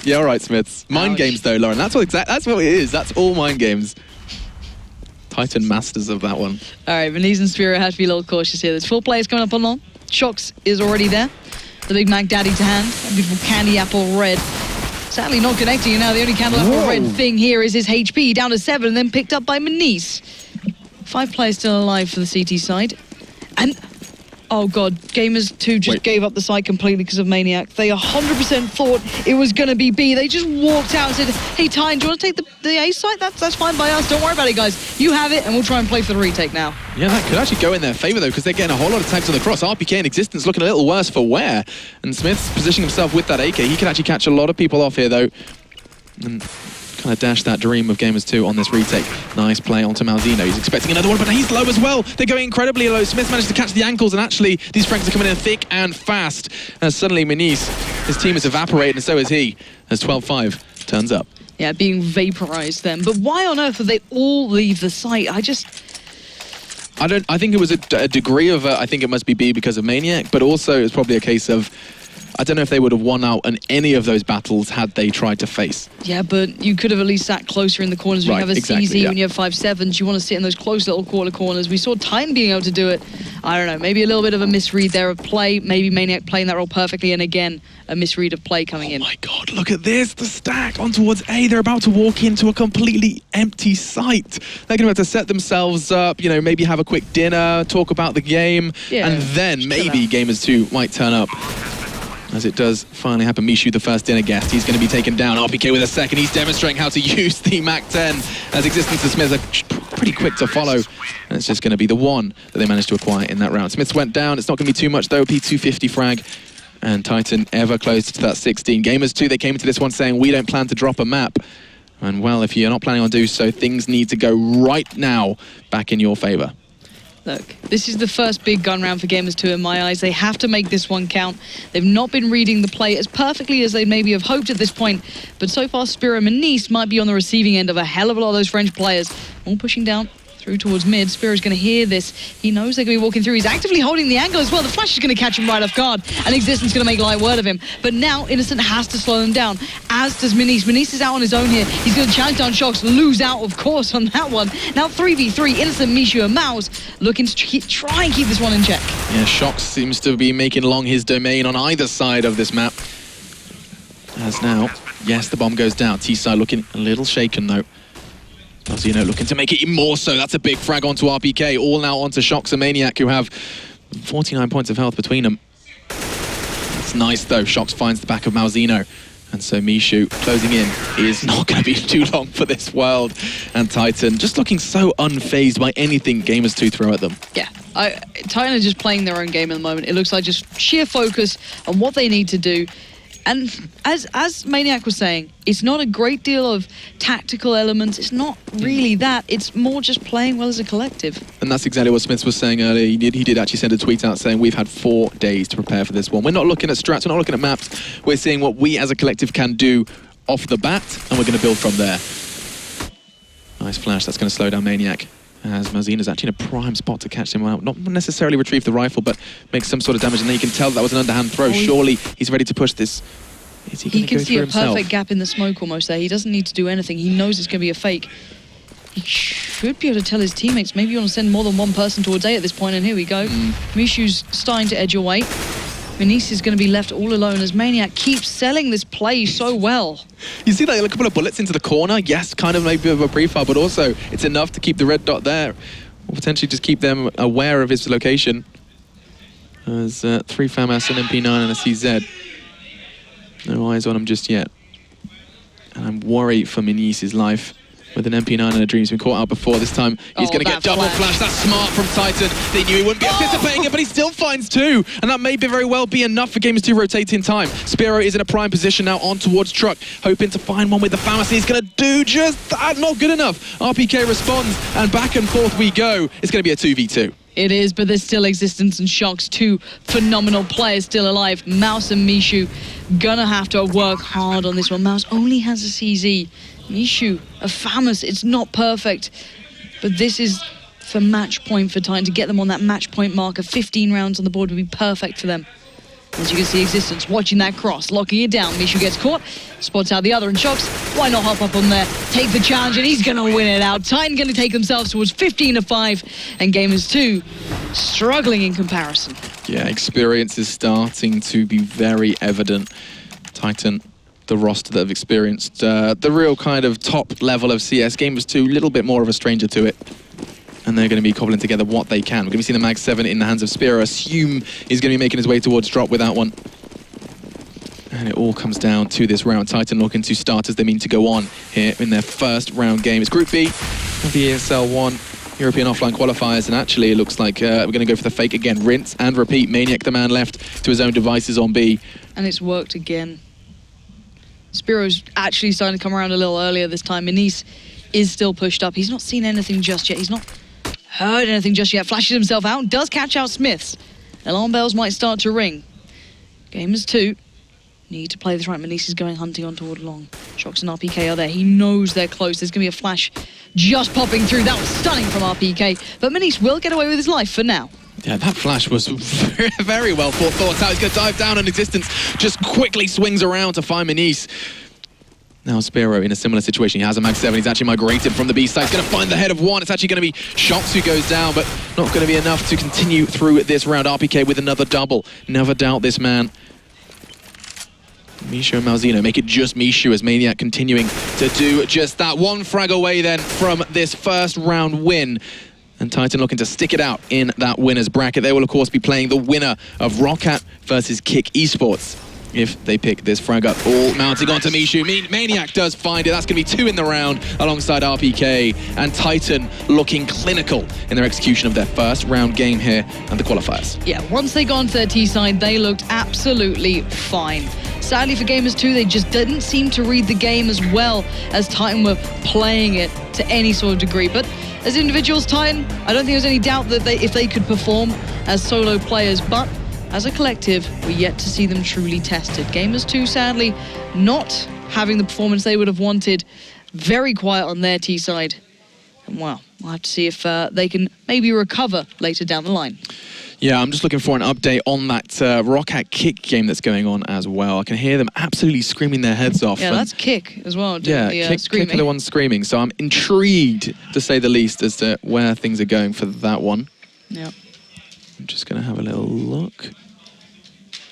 Yeah, all right, Smiths. Mind games though, Lauren, that's what it is, that's all mind games. Titan masters of that one. All right, Maniz and Spiro have to be a little cautious here. There's 4 players coming up on long. Shox is already there. The Big Mac Daddy to hand, a beautiful candy apple red. Sadly not connecting, and now the only candy apple red thing here is his HP, down to 7, and then picked up by Maniz. 5 players still alive for the CT side. And... oh god, Gamers2 just gave up the site completely because of Maniac. They 100% thought it was going to be B. They just walked out and said, hey Titan, do you want to take the A site? That's fine by us, don't worry about it guys. You have it and we'll try and play for the retake now. Yeah, that could actually go in their favour though, because they're getting a whole lot of tags on the cross. RPK in Existence looking a little worse for wear. And Smith's positioning himself with that AK. He can actually catch a lot of people off here though. And kind of dash that dream of Gamers2 on this retake. Nice play onto Malzino. He's expecting another one, but he's low as well. They're going incredibly low. Smith managed to catch the ankles, and actually these frags are coming in thick and fast. As suddenly Maniz, his team is evaporated, and so is he, as 12-5 turns up. Yeah, being vaporized then. But why on earth would they all leave the site? I think it was a degree of, I think it must be B because of Maniac, but also it's probably a case of, I don't know if they would have won out on any of those battles had they tried to face. Yeah, but you could have at least sat closer in the corners. When you have a CZ, when you have 5-7s, you want to sit in those close little quarter corners. We saw Titan being able to do it. I don't know, maybe a little bit of a misread there of play, maybe Maniac playing that role perfectly, and again, a misread of play coming in. Oh my god, look at this, the stack on towards A. They're about to walk into a completely empty site. They're going to have to set themselves up, you know, maybe have a quick dinner, talk about the game, and then maybe Gamers2 might turn up. As it does finally happen, Mishu, the first dinner guest, he's going to be taken down. RPK with a second. He's demonstrating how to use the Mac 10 as Existence and Smith are pretty quick to follow. And it's just going to be the one that they managed to acquire in that round. Smiths went down. It's not going to be too much though. P250 frag. And Titan ever closer to that 16. Gamers2, they came into this one saying, we don't plan to drop a map. And well, if you're not planning on doing so, things need to go right now back in your favor. Look, this is the first big gun round for Gamers2 in my eyes. They have to make this one count. They've not been reading the play as perfectly as they maybe have hoped at this point. But so far, Spiro and Nice might be on the receiving end of a hell of a lot of those French players. All pushing down through towards mid. Spiro's going to hear this. He knows they're going to be walking through. He's actively holding the angle as well. The flash is going to catch him right off guard. And Existence going to make light word of him. But now Innocent has to slow him down, as does Manice. Manice is out on his own here. He's going to challenge down Shox, lose out, of course, on that one. Now 3v3, Innocent, Mishu, and Mouse looking to try and keep this one in check. Yeah, Shox seems to be making long his domain on either side of this map. As now, yes, the bomb goes down. T-side looking a little shaken, though. Malzino looking to make it even more so. That's a big frag onto RPK. All now onto Shox and Maniac, who have 49 points of health between them. That's nice, though. Shox finds the back of Malzino. And so Mishu closing in is not going to be too long for this world. And Titan just looking so unfazed by anything Gamers2 throw at them. Yeah, Titan are just playing their own game at the moment. It looks like just sheer focus on what they need to do. And as Maniac was saying, it's not a great deal of tactical elements. It's not really that. It's more just playing well as a collective. And that's exactly what Smith was saying earlier. He did actually send a tweet out saying we've had 4 days to prepare for this one. We're not looking at strats, we're not looking at maps. We're seeing what we as a collective can do off the bat, and we're going to build from there. Nice flash. That's going to slow down Maniac, as Malzino's actually in a prime spot to catch him out. Not necessarily retrieve the rifle, but make some sort of damage. And then you can tell that was an underhand throw. Surely he's ready to push this. Is he can see a himself? perfect gap in the smoke almost there. He doesn't need to do anything. He knows it's going to be a fake. He should be able to tell his teammates, maybe you want to send more than one person towards A at this point, and here we go. Mishu's starting to edge away. Manice is going to be left all alone as Maniac keeps selling this play so well. You see that, a couple of bullets into the corner? Yes, kind of maybe of a pre-fire, but also it's enough to keep the red dot there. Or potentially just keep them aware of his location. There's 3 FAMAS, an MP9 and a CZ. No eyes on him just yet. And I'm worried for Manice's life. With an MP9 and a Dream. He's been caught out before. This time he's going to get double flash. That's smart from Titan. They knew he wouldn't be anticipating it, but he still finds 2. And that may very well be enough for Gamers2 rotate in time. Spiro is in a prime position now on towards Truck, hoping to find one with the FAMAS. He's going to do just that. Not good enough. RPK responds, and back and forth we go. It's going to be a 2v2. It is, but there's still Existence and Shox, 2 phenomenal players still alive. Mouse and Mishu gonna have to work hard on this one. Mouse only has a CZ. Mishu, a FAMAS. It's not perfect, but this is for match point for Titan. To get them on that match point marker, 15 rounds on the board would be perfect for them. As you can see, Existence watching that cross, locking it down. Mishu gets caught, spots out the other, and Shox, why not hop up on there, take the challenge, and he's going to win it out. Titan going to take themselves towards 15-5, and Gamers2 struggling in comparison. Yeah, experience is starting to be very evident. Titan, the roster that have experienced the real kind of top level of CS. Gamers2, a little bit more of a stranger to it. And they're going to be cobbling together what they can. We're going to be seeing the Mag 7 in the hands of Spiro. Assume he's going to be making his way towards drop with that one. And it all comes down to this round. Titan looking to start as they mean to go on here in their first round game. It's Group B of the ESL One European Offline Qualifiers. And actually, it looks like we're going to go for the fake again. Rinse and repeat. Maniac, the man left to his own devices on B. And it's worked again. Spiro's actually starting to come around a little earlier this time. Manice is still pushed up. He's not seen anything just yet. He's not heard anything just yet. Flashes himself out, does catch out Smiths. Alarm bells might start to ring. Gamers2 need to play this right. Manice is going hunting on toward long. Shox and RPK are there. He knows they're close. There's going to be a flash just popping through. That was stunning from RPK. But Manice will get away with his life for now. Yeah, that flash was very well thought out. He's going to dive down on Existence. Just quickly swings around to find Manice. Now Spiro in a similar situation. He has a Mag 7. He's actually migrated from the B side. He's going to find the head of one. It's actually going to be Shox who goes down, but not going to be enough to continue through this round. RPK with another double. Never doubt this man. Mishu and Malzino make it just Mishu as Maniac continuing to do just that. 1 frag away then from this first round win. And Titan looking to stick it out in that winner's bracket. They will, of course, be playing the winner of Roccat versus Kick Esports if they pick this frag up. All mounting onto Mishu. Maniac does find it. That's going to be 2 in the round alongside RPK and Titan looking clinical in their execution of their first round game here and the qualifiers. Yeah, once they got onto their T side, they looked absolutely fine. Sadly for Gamers2, they just didn't seem to read the game as well as Titan were playing it to any sort of degree. But as individuals, Titan, I don't think there's any doubt that if they could perform as solo players, but as a collective, we're yet to see them truly tested. Gamers2, sadly, not having the performance they would have wanted. Very quiet on their T side. And well, we'll have to see if they can maybe recover later down the line. Yeah, I'm just looking for an update on that Rocket Kick game that's going on as well. I can hear them absolutely screaming their heads off. Yeah, that's Kick as well. Yeah, Kick are the ones screaming. So I'm intrigued, to say the least, as to where things are going for that one. Yeah. I'm just going to have a little look.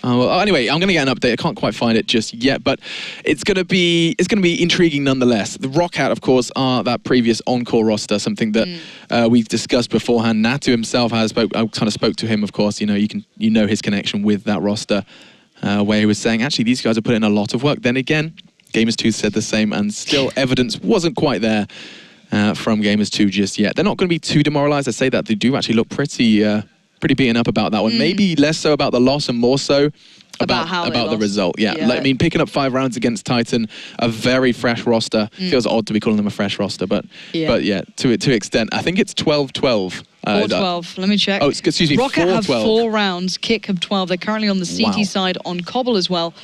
Well, anyway, I'm going to get an update. I can't quite find it just yet, but it's going to be intriguing nonetheless. The Roccat, of course, are that previous Encore roster, something that we've discussed beforehand. Natu himself I kind of spoke to him, of course. You know his connection with that roster, where he was saying, actually, these guys are putting in a lot of work. Then again, Gamers2 said the same, and still evidence wasn't quite there from Gamers2 just yet. They're not going to be too demoralized. I say that they do actually look pretty beaten up about that one. Maybe less so about the loss and more so about the result. Yeah. I mean, picking up 5 rounds against Titan, a very fresh roster. Feels odd to be calling them a fresh roster, but yeah, to extent. I think it's 12-12. 4-12. Let me check. Oh, excuse me. Rocket 4-12. have 4 rounds. Kick have 12. They're currently on the CT side on Cbble as well.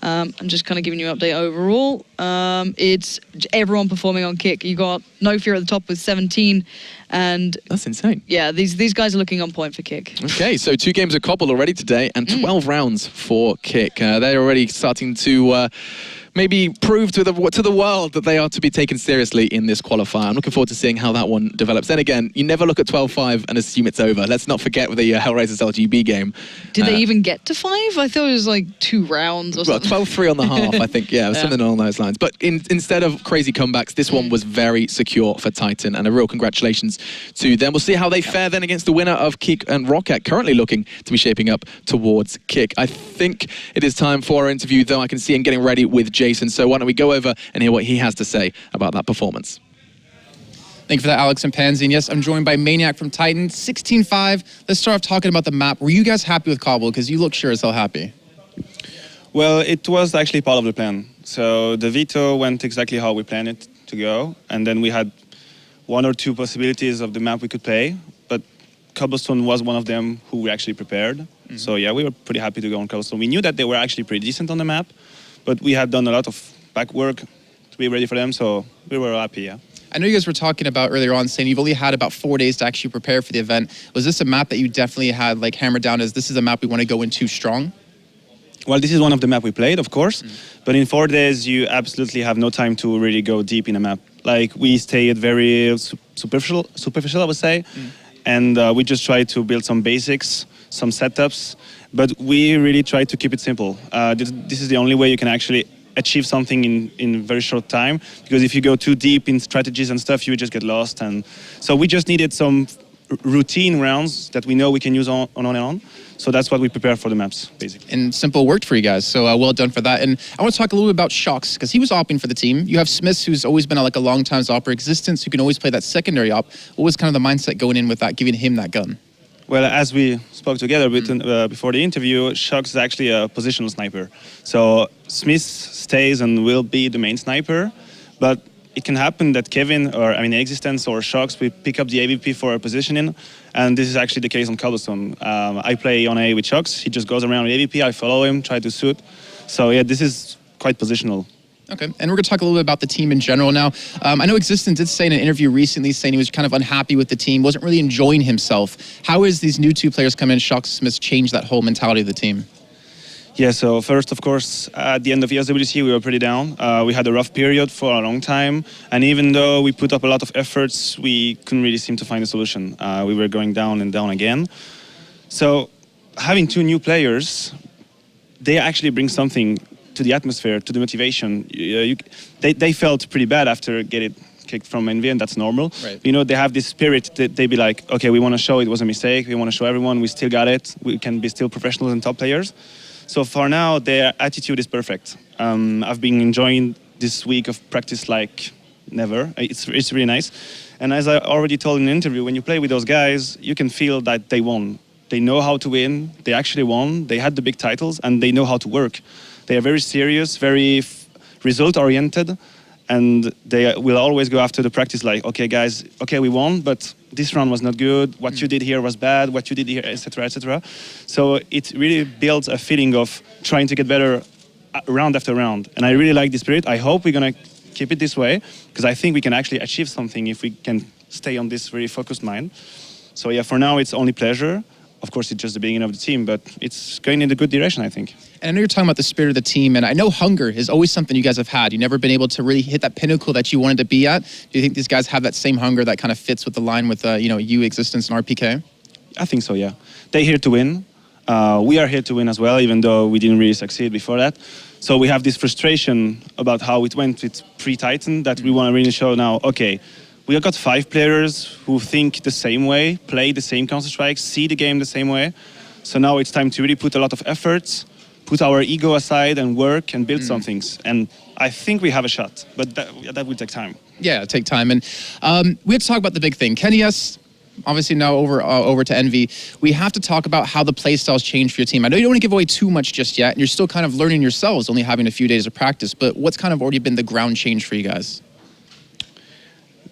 I'm just kind of giving you an update overall. It's everyone performing on Kick. You got No Fear at the top with 17, and that's insane. Yeah, these guys are looking on point for Kick. Okay, so 2 games of Cbble already today, and 12 rounds for Kick. They're already starting to maybe prove to the world that they are to be taken seriously in this qualifier. I'm looking forward to seeing how that one develops. Then again, you never look at 12-5 and assume it's over. Let's not forget the Hellraisers LGB game. Did they even get to 5? I thought it was like 2 rounds or something. Well, 12-3 on the half, I think. Yeah, something along those lines. But instead of crazy comebacks, this one was very secure for Titan, and a real congratulations to them. We'll see how they fare then against the winner of Kick and Rocket, currently looking to be shaping up towards Kick. I think it is time for our interview, though. I can see him getting ready with Jason. So why don't we go over and hear what he has to say about that performance. Thank you for that, Alex and Pansy. And yes, I'm joined by Maniac from Titan, 16-5. Let's start off talking about the map. Were you guys happy with Cbble? Because you look sure as hell happy. Well, it was actually part of the plan. So the veto went exactly how we planned it to go. And then we had 1 or 2 possibilities of the map we could play. But Cobblestone was one of them who we actually prepared. So yeah, we were pretty happy to go on Cobblestone. We knew that they were actually pretty decent on the map, but we had done a lot of back work to be ready for them, so we were happy, yeah. I know you guys were talking about earlier on saying you've only had about 4 days to actually prepare for the event. Was this a map that you definitely had like hammered down as this is a map we want to go into strong? Well, this is one of the map we played, of course, but in 4 days you absolutely have no time to really go deep in a map. Like, we stayed very superficial, I would say, and we just tried to build some basics, some setups, but we really tried to keep it simple. This is the only way you can actually achieve something in a very short time, because if you go too deep in strategies and stuff, you just get lost. And so we just needed some routine rounds that we know we can use on and on. So that's what we prepare for the maps, basically. And simple worked for you guys, so well done for that. And I want to talk a little bit about Shox, because he was opping for the team. You have Smiths, who's always been like a long time opper, Existence, who can always play that secondary op. What was kind of the mindset going in with that, giving him that gun? Well, as we spoke together before the interview, Shox is actually a positional sniper. So Smith stays and will be the main sniper, but it can happen that Kevin, or Existence or Shox, we pick up the AVP for a positioning, and this is actually the case on Cobblestone. I play on A with Shox, he just goes around with AVP, I follow him, try to shoot. So yeah, this is quite positional. Okay, and we're going to talk a little bit about the team in general now. I know Existence did say in an interview recently saying he was kind of unhappy with the team, wasn't really enjoying himself. How has these new 2 players come in, Shox, Smith, changed that whole mentality of the team? Yeah, so first, of course, at the end of ESWC, we were pretty down. We had a rough period for a long time, and even though we put up a lot of efforts, we couldn't really seem to find a solution. We were going down and down again. So having 2 new players, they actually bring something to the atmosphere, to the motivation. They felt pretty bad after getting kicked from NV, and that's normal. Right. You know, they have this spirit that they be like, okay, we want to show it was a mistake, we want to show everyone we still got it, we can be still professionals and top players. So for now, their attitude is perfect. I've been enjoying this week of practice like never. It's really nice. And as I already told in an interview, when you play with those guys, you can feel that they won. They know how to win. They actually won. They had the big titles, and they know how to work. They are very serious, very result-oriented, and they will always go after the practice like, okay, guys, okay, we won, but this round was not good. What you did here was bad. What you did here, etc., etc. So it really builds a feeling of trying to get better round after round. And I really like the spirit. I hope we're going to keep it this way, because I think we can actually achieve something if we can stay on this very focused mind. So yeah, for now, it's only pleasure. Of course, it's just the beginning of the team, but it's going in the good direction, I think. And I know you're talking about the spirit of the team, and I know hunger is always something you guys have had. You've never been able to really hit that pinnacle that you wanted to be at. Do you think these guys have that same hunger that kind of fits with the line with, you, Existence, and RPK? I think so, yeah. They're here to win. We are here to win as well, even though we didn't really succeed before that. So we have this frustration about how it went with pre-Titan that we want to really show now, okay, we have got 5 players who think the same way, play the same Counter-Strike, see the game the same way. So now it's time to really put a lot of efforts, put our ego aside and work and build some things. And I think we have a shot, but that will take time. Yeah, take time. And we have to talk about the big thing. KennyS, obviously now over to Envy. We have to talk about how the play styles change for your team. I know you don't want to give away too much just yet, and you're still kind of learning yourselves, only having a few days of practice, but what's kind of already been the ground change for you guys?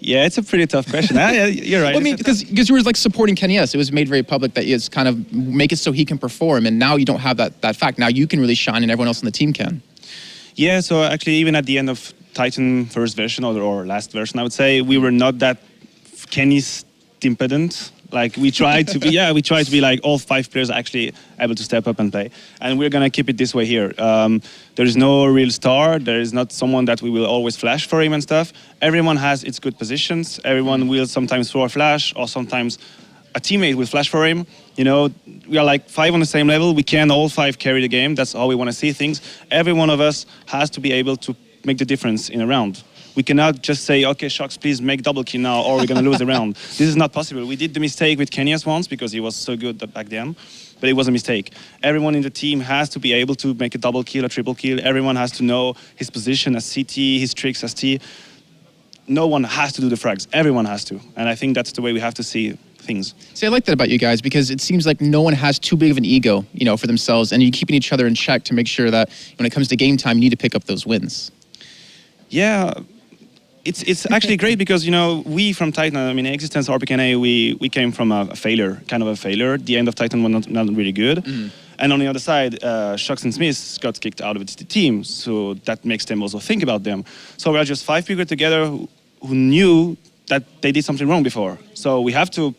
Yeah, it's a pretty tough question. Yeah, you're right. Well, I mean, because you were like supporting KennyS. It was made very public that it's kind of make it so he can perform, and now you don't have that fact. Now you can really shine, and everyone else on the team can. Yeah, so actually, even at the end of Titan first version or last version, I would say we were not that KennyS dependent. Like we tried to be, we tried to be like all 5 players actually able to step up and play, and we're gonna keep it this way here. There is no real star. There is not someone that we will always flash for him and stuff. Everyone has its good positions. Everyone will sometimes throw a flash, or sometimes a teammate will flash for him. You know, we are like 5 on the same level. We can all 5 carry the game. That's how we want to see things. Every one of us has to be able to make the difference in a round. We cannot just say, okay, Shox, please make double kill now, or we're going to lose the round. This is not possible. We did the mistake with KennyS once because he was so good back then, but it was a mistake. Everyone in the team has to be able to make a double kill, a triple kill. Everyone has to know his position as CT, his tricks as T. No one has to do the frags. Everyone has to. And I think that's the way we have to see things. See, I like that about you guys, because it seems like no one has too big of an ego, for themselves, and you're keeping each other in check to make sure that when it comes to game time, you need to pick up those wins. Yeah. It's actually great because, we from Titan, I mean, Existence, RPK, we came from a failure, kind of a failure. The end of Titan was not really good. And on the other side, Shox and Smith got kicked out of the team, so that makes them also think about them. So we are just 5 people together who knew that they did something wrong before. So we have to,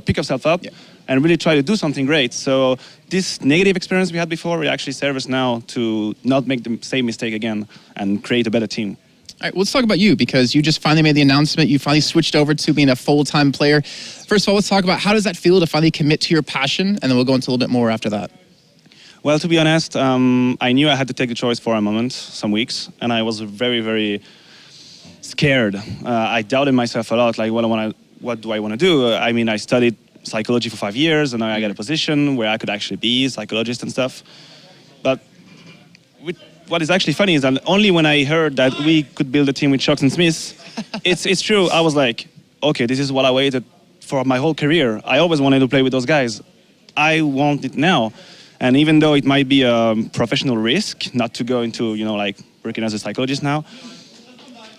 pick ourselves up and really try to do something great. So this negative experience we had before will actually serve us now to not make the same mistake again and create a better team. All right, well, let's talk about you, because you just finally made the announcement. You finally switched over to being a full-time player. First of all, let's talk about how does that feel to finally commit to your passion, and then we'll go into a little bit more after that. Well, to be honest, I knew I had to take the choice for a moment, some weeks, and I was very, very scared. I doubted myself a lot, like what do I want to do? I mean, I studied psychology for 5 years, and I got a position where I could actually be a psychologist and stuff. But what is actually funny is that only when I heard that we could build a team with Shox and Smith, it's true. I was like, okay, this is what I waited for my whole career. I always wanted to play with those guys. I want it now. And even though it might be a professional risk not to go into, like working as a psychologist now,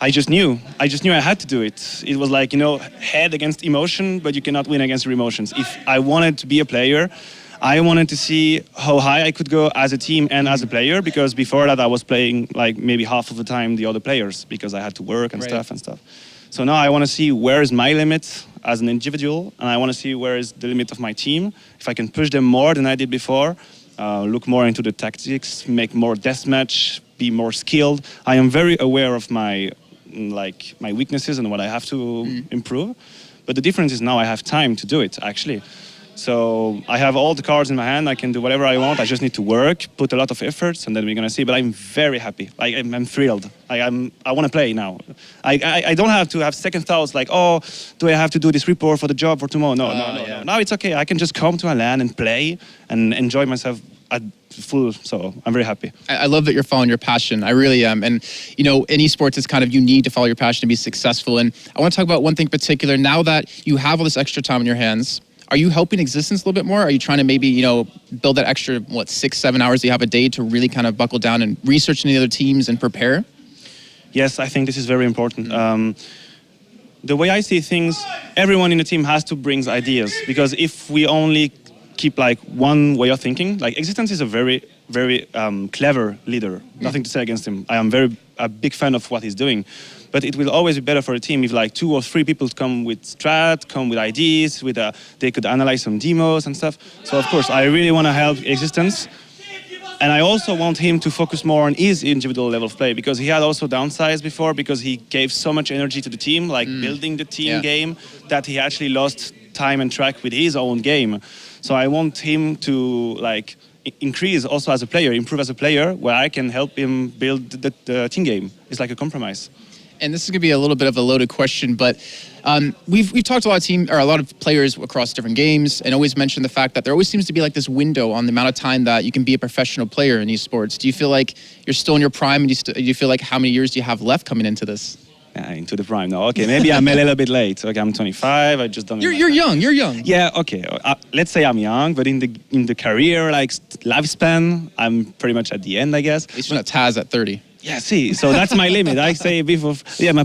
I just knew I had to do it. It was like, head against emotion, but you cannot win against your emotions. If I wanted to be a player, I wanted to see how high I could go as a team and as a player, because before that I was playing like maybe half of the time the other players because I had to work and stuff. So now I want to see where is my limit as an individual, and I want to see where is the limit of my team. If I can push them more than I did before, look more into the tactics, make more deathmatch, be more skilled. I am very aware of my weaknesses and what I have to improve. But the difference is now I have time to do it, actually. So I have all the cards in my hand. I can do whatever I want. I just need to work, put a lot of efforts, and then we're gonna see. But I'm very happy. I'm thrilled. I want to play now. I don't have to have second thoughts like, oh, do I have to do this report for the job for tomorrow? No. Now it's okay. I can just come to a LAN and play and enjoy myself at full. So I'm very happy. I love that you're following your passion. I really am. And, you know, in esports, it's kind of you need to follow your passion to be successful. And I want to talk about one thing in particular. Now that you have all this extra time in your hands, are you helping Existence a little bit more? Are you trying to maybe, you know, build that extra, 6-7 hours that you have a day to really kind of buckle down and research any other teams and prepare? Yes, I think this is very important. The way I see things, everyone in the team has to bring ideas, because if we only keep like one way of thinking, like Existence is a very, very clever leader. Nothing to say against him. I am a big fan of what he's doing. But it will always be better for a team if like 2 or 3 people come with strat, come with ideas, they could analyze some demos and stuff. So of course, I really want to help Existence. And I also want him to focus more on his individual level of play, because he had also downsides before, because he gave so much energy to the team, like building the team game, that he actually lost time and track with his own game. So I want him to like increase also as a player, improve as a player, where I can help him build the team game. It's like a compromise. And this is going to be a little bit of a loaded question, but we've talked to a lot of players across different games, and always mentioned the fact that there always seems to be like this window on the amount of time that you can be a professional player in esports. Do you feel like you're still in your prime, and do you feel like how many years do you have left coming into this? Into the prime. No, okay, maybe I'm a little bit late. Okay, I'm 25. I just don't. You're young. You're young. Yeah. Okay. Let's say I'm young, but in the career like lifespan, I'm pretty much at the end, I guess. At least you're not Taz at 30. Yeah, see, so that's my limit. I say before,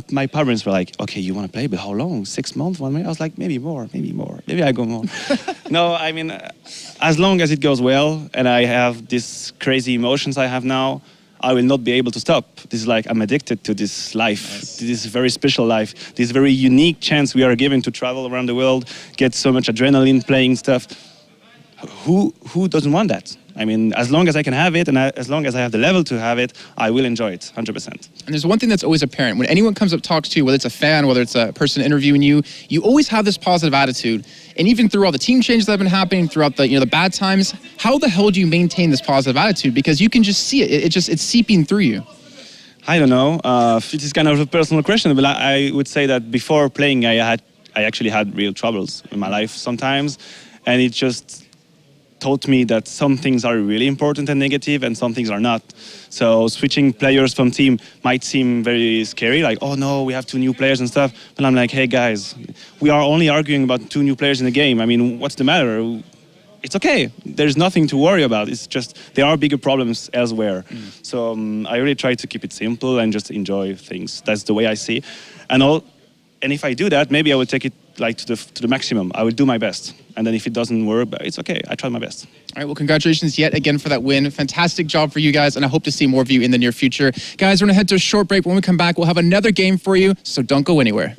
my parents were like, okay, you want to play, but how long? 6 months, 1 month? I was like, maybe more, maybe I go more. No, I mean, as long as it goes well, and I have these crazy emotions I have now, I will not be able to stop. This is like, I'm addicted to this life, to this very special life, this very unique chance we are given to travel around the world, get so much adrenaline playing stuff. Who doesn't want that? I mean, as long as I can have it, and as long as I have the level to have it, I will enjoy it, 100%. And there's one thing that's always apparent. When anyone comes up, talks to you, whether it's a fan, whether it's a person interviewing you, you always have this positive attitude. And even through all the team changes that have been happening, throughout the bad times, how the hell do you maintain this positive attitude? Because you can just see it. It's seeping through you. I don't know. It is kind of a personal question, but I would say that before playing, I actually had real troubles in my life sometimes, and it just taught me that some things are really important and negative, and some things are not. So switching players from team might seem very scary, like, oh no, we have 2 new players and stuff. But I'm like, hey guys, we are only arguing about 2 new players in the game. I mean, what's the matter? It's okay. There's nothing to worry about. It's just there are bigger problems elsewhere. So I really try to keep it simple and just enjoy things. That's the way I see. And if I do that, maybe I will take it like to the maximum. I will do my best. And then if it doesn't work, it's okay. I tried my best. All right, well, congratulations yet again for that win. Fantastic job for you guys, and I hope to see more of you in the near future. Guys, we're going to head to a short break. When we come back, we'll have another game for you, so don't go anywhere.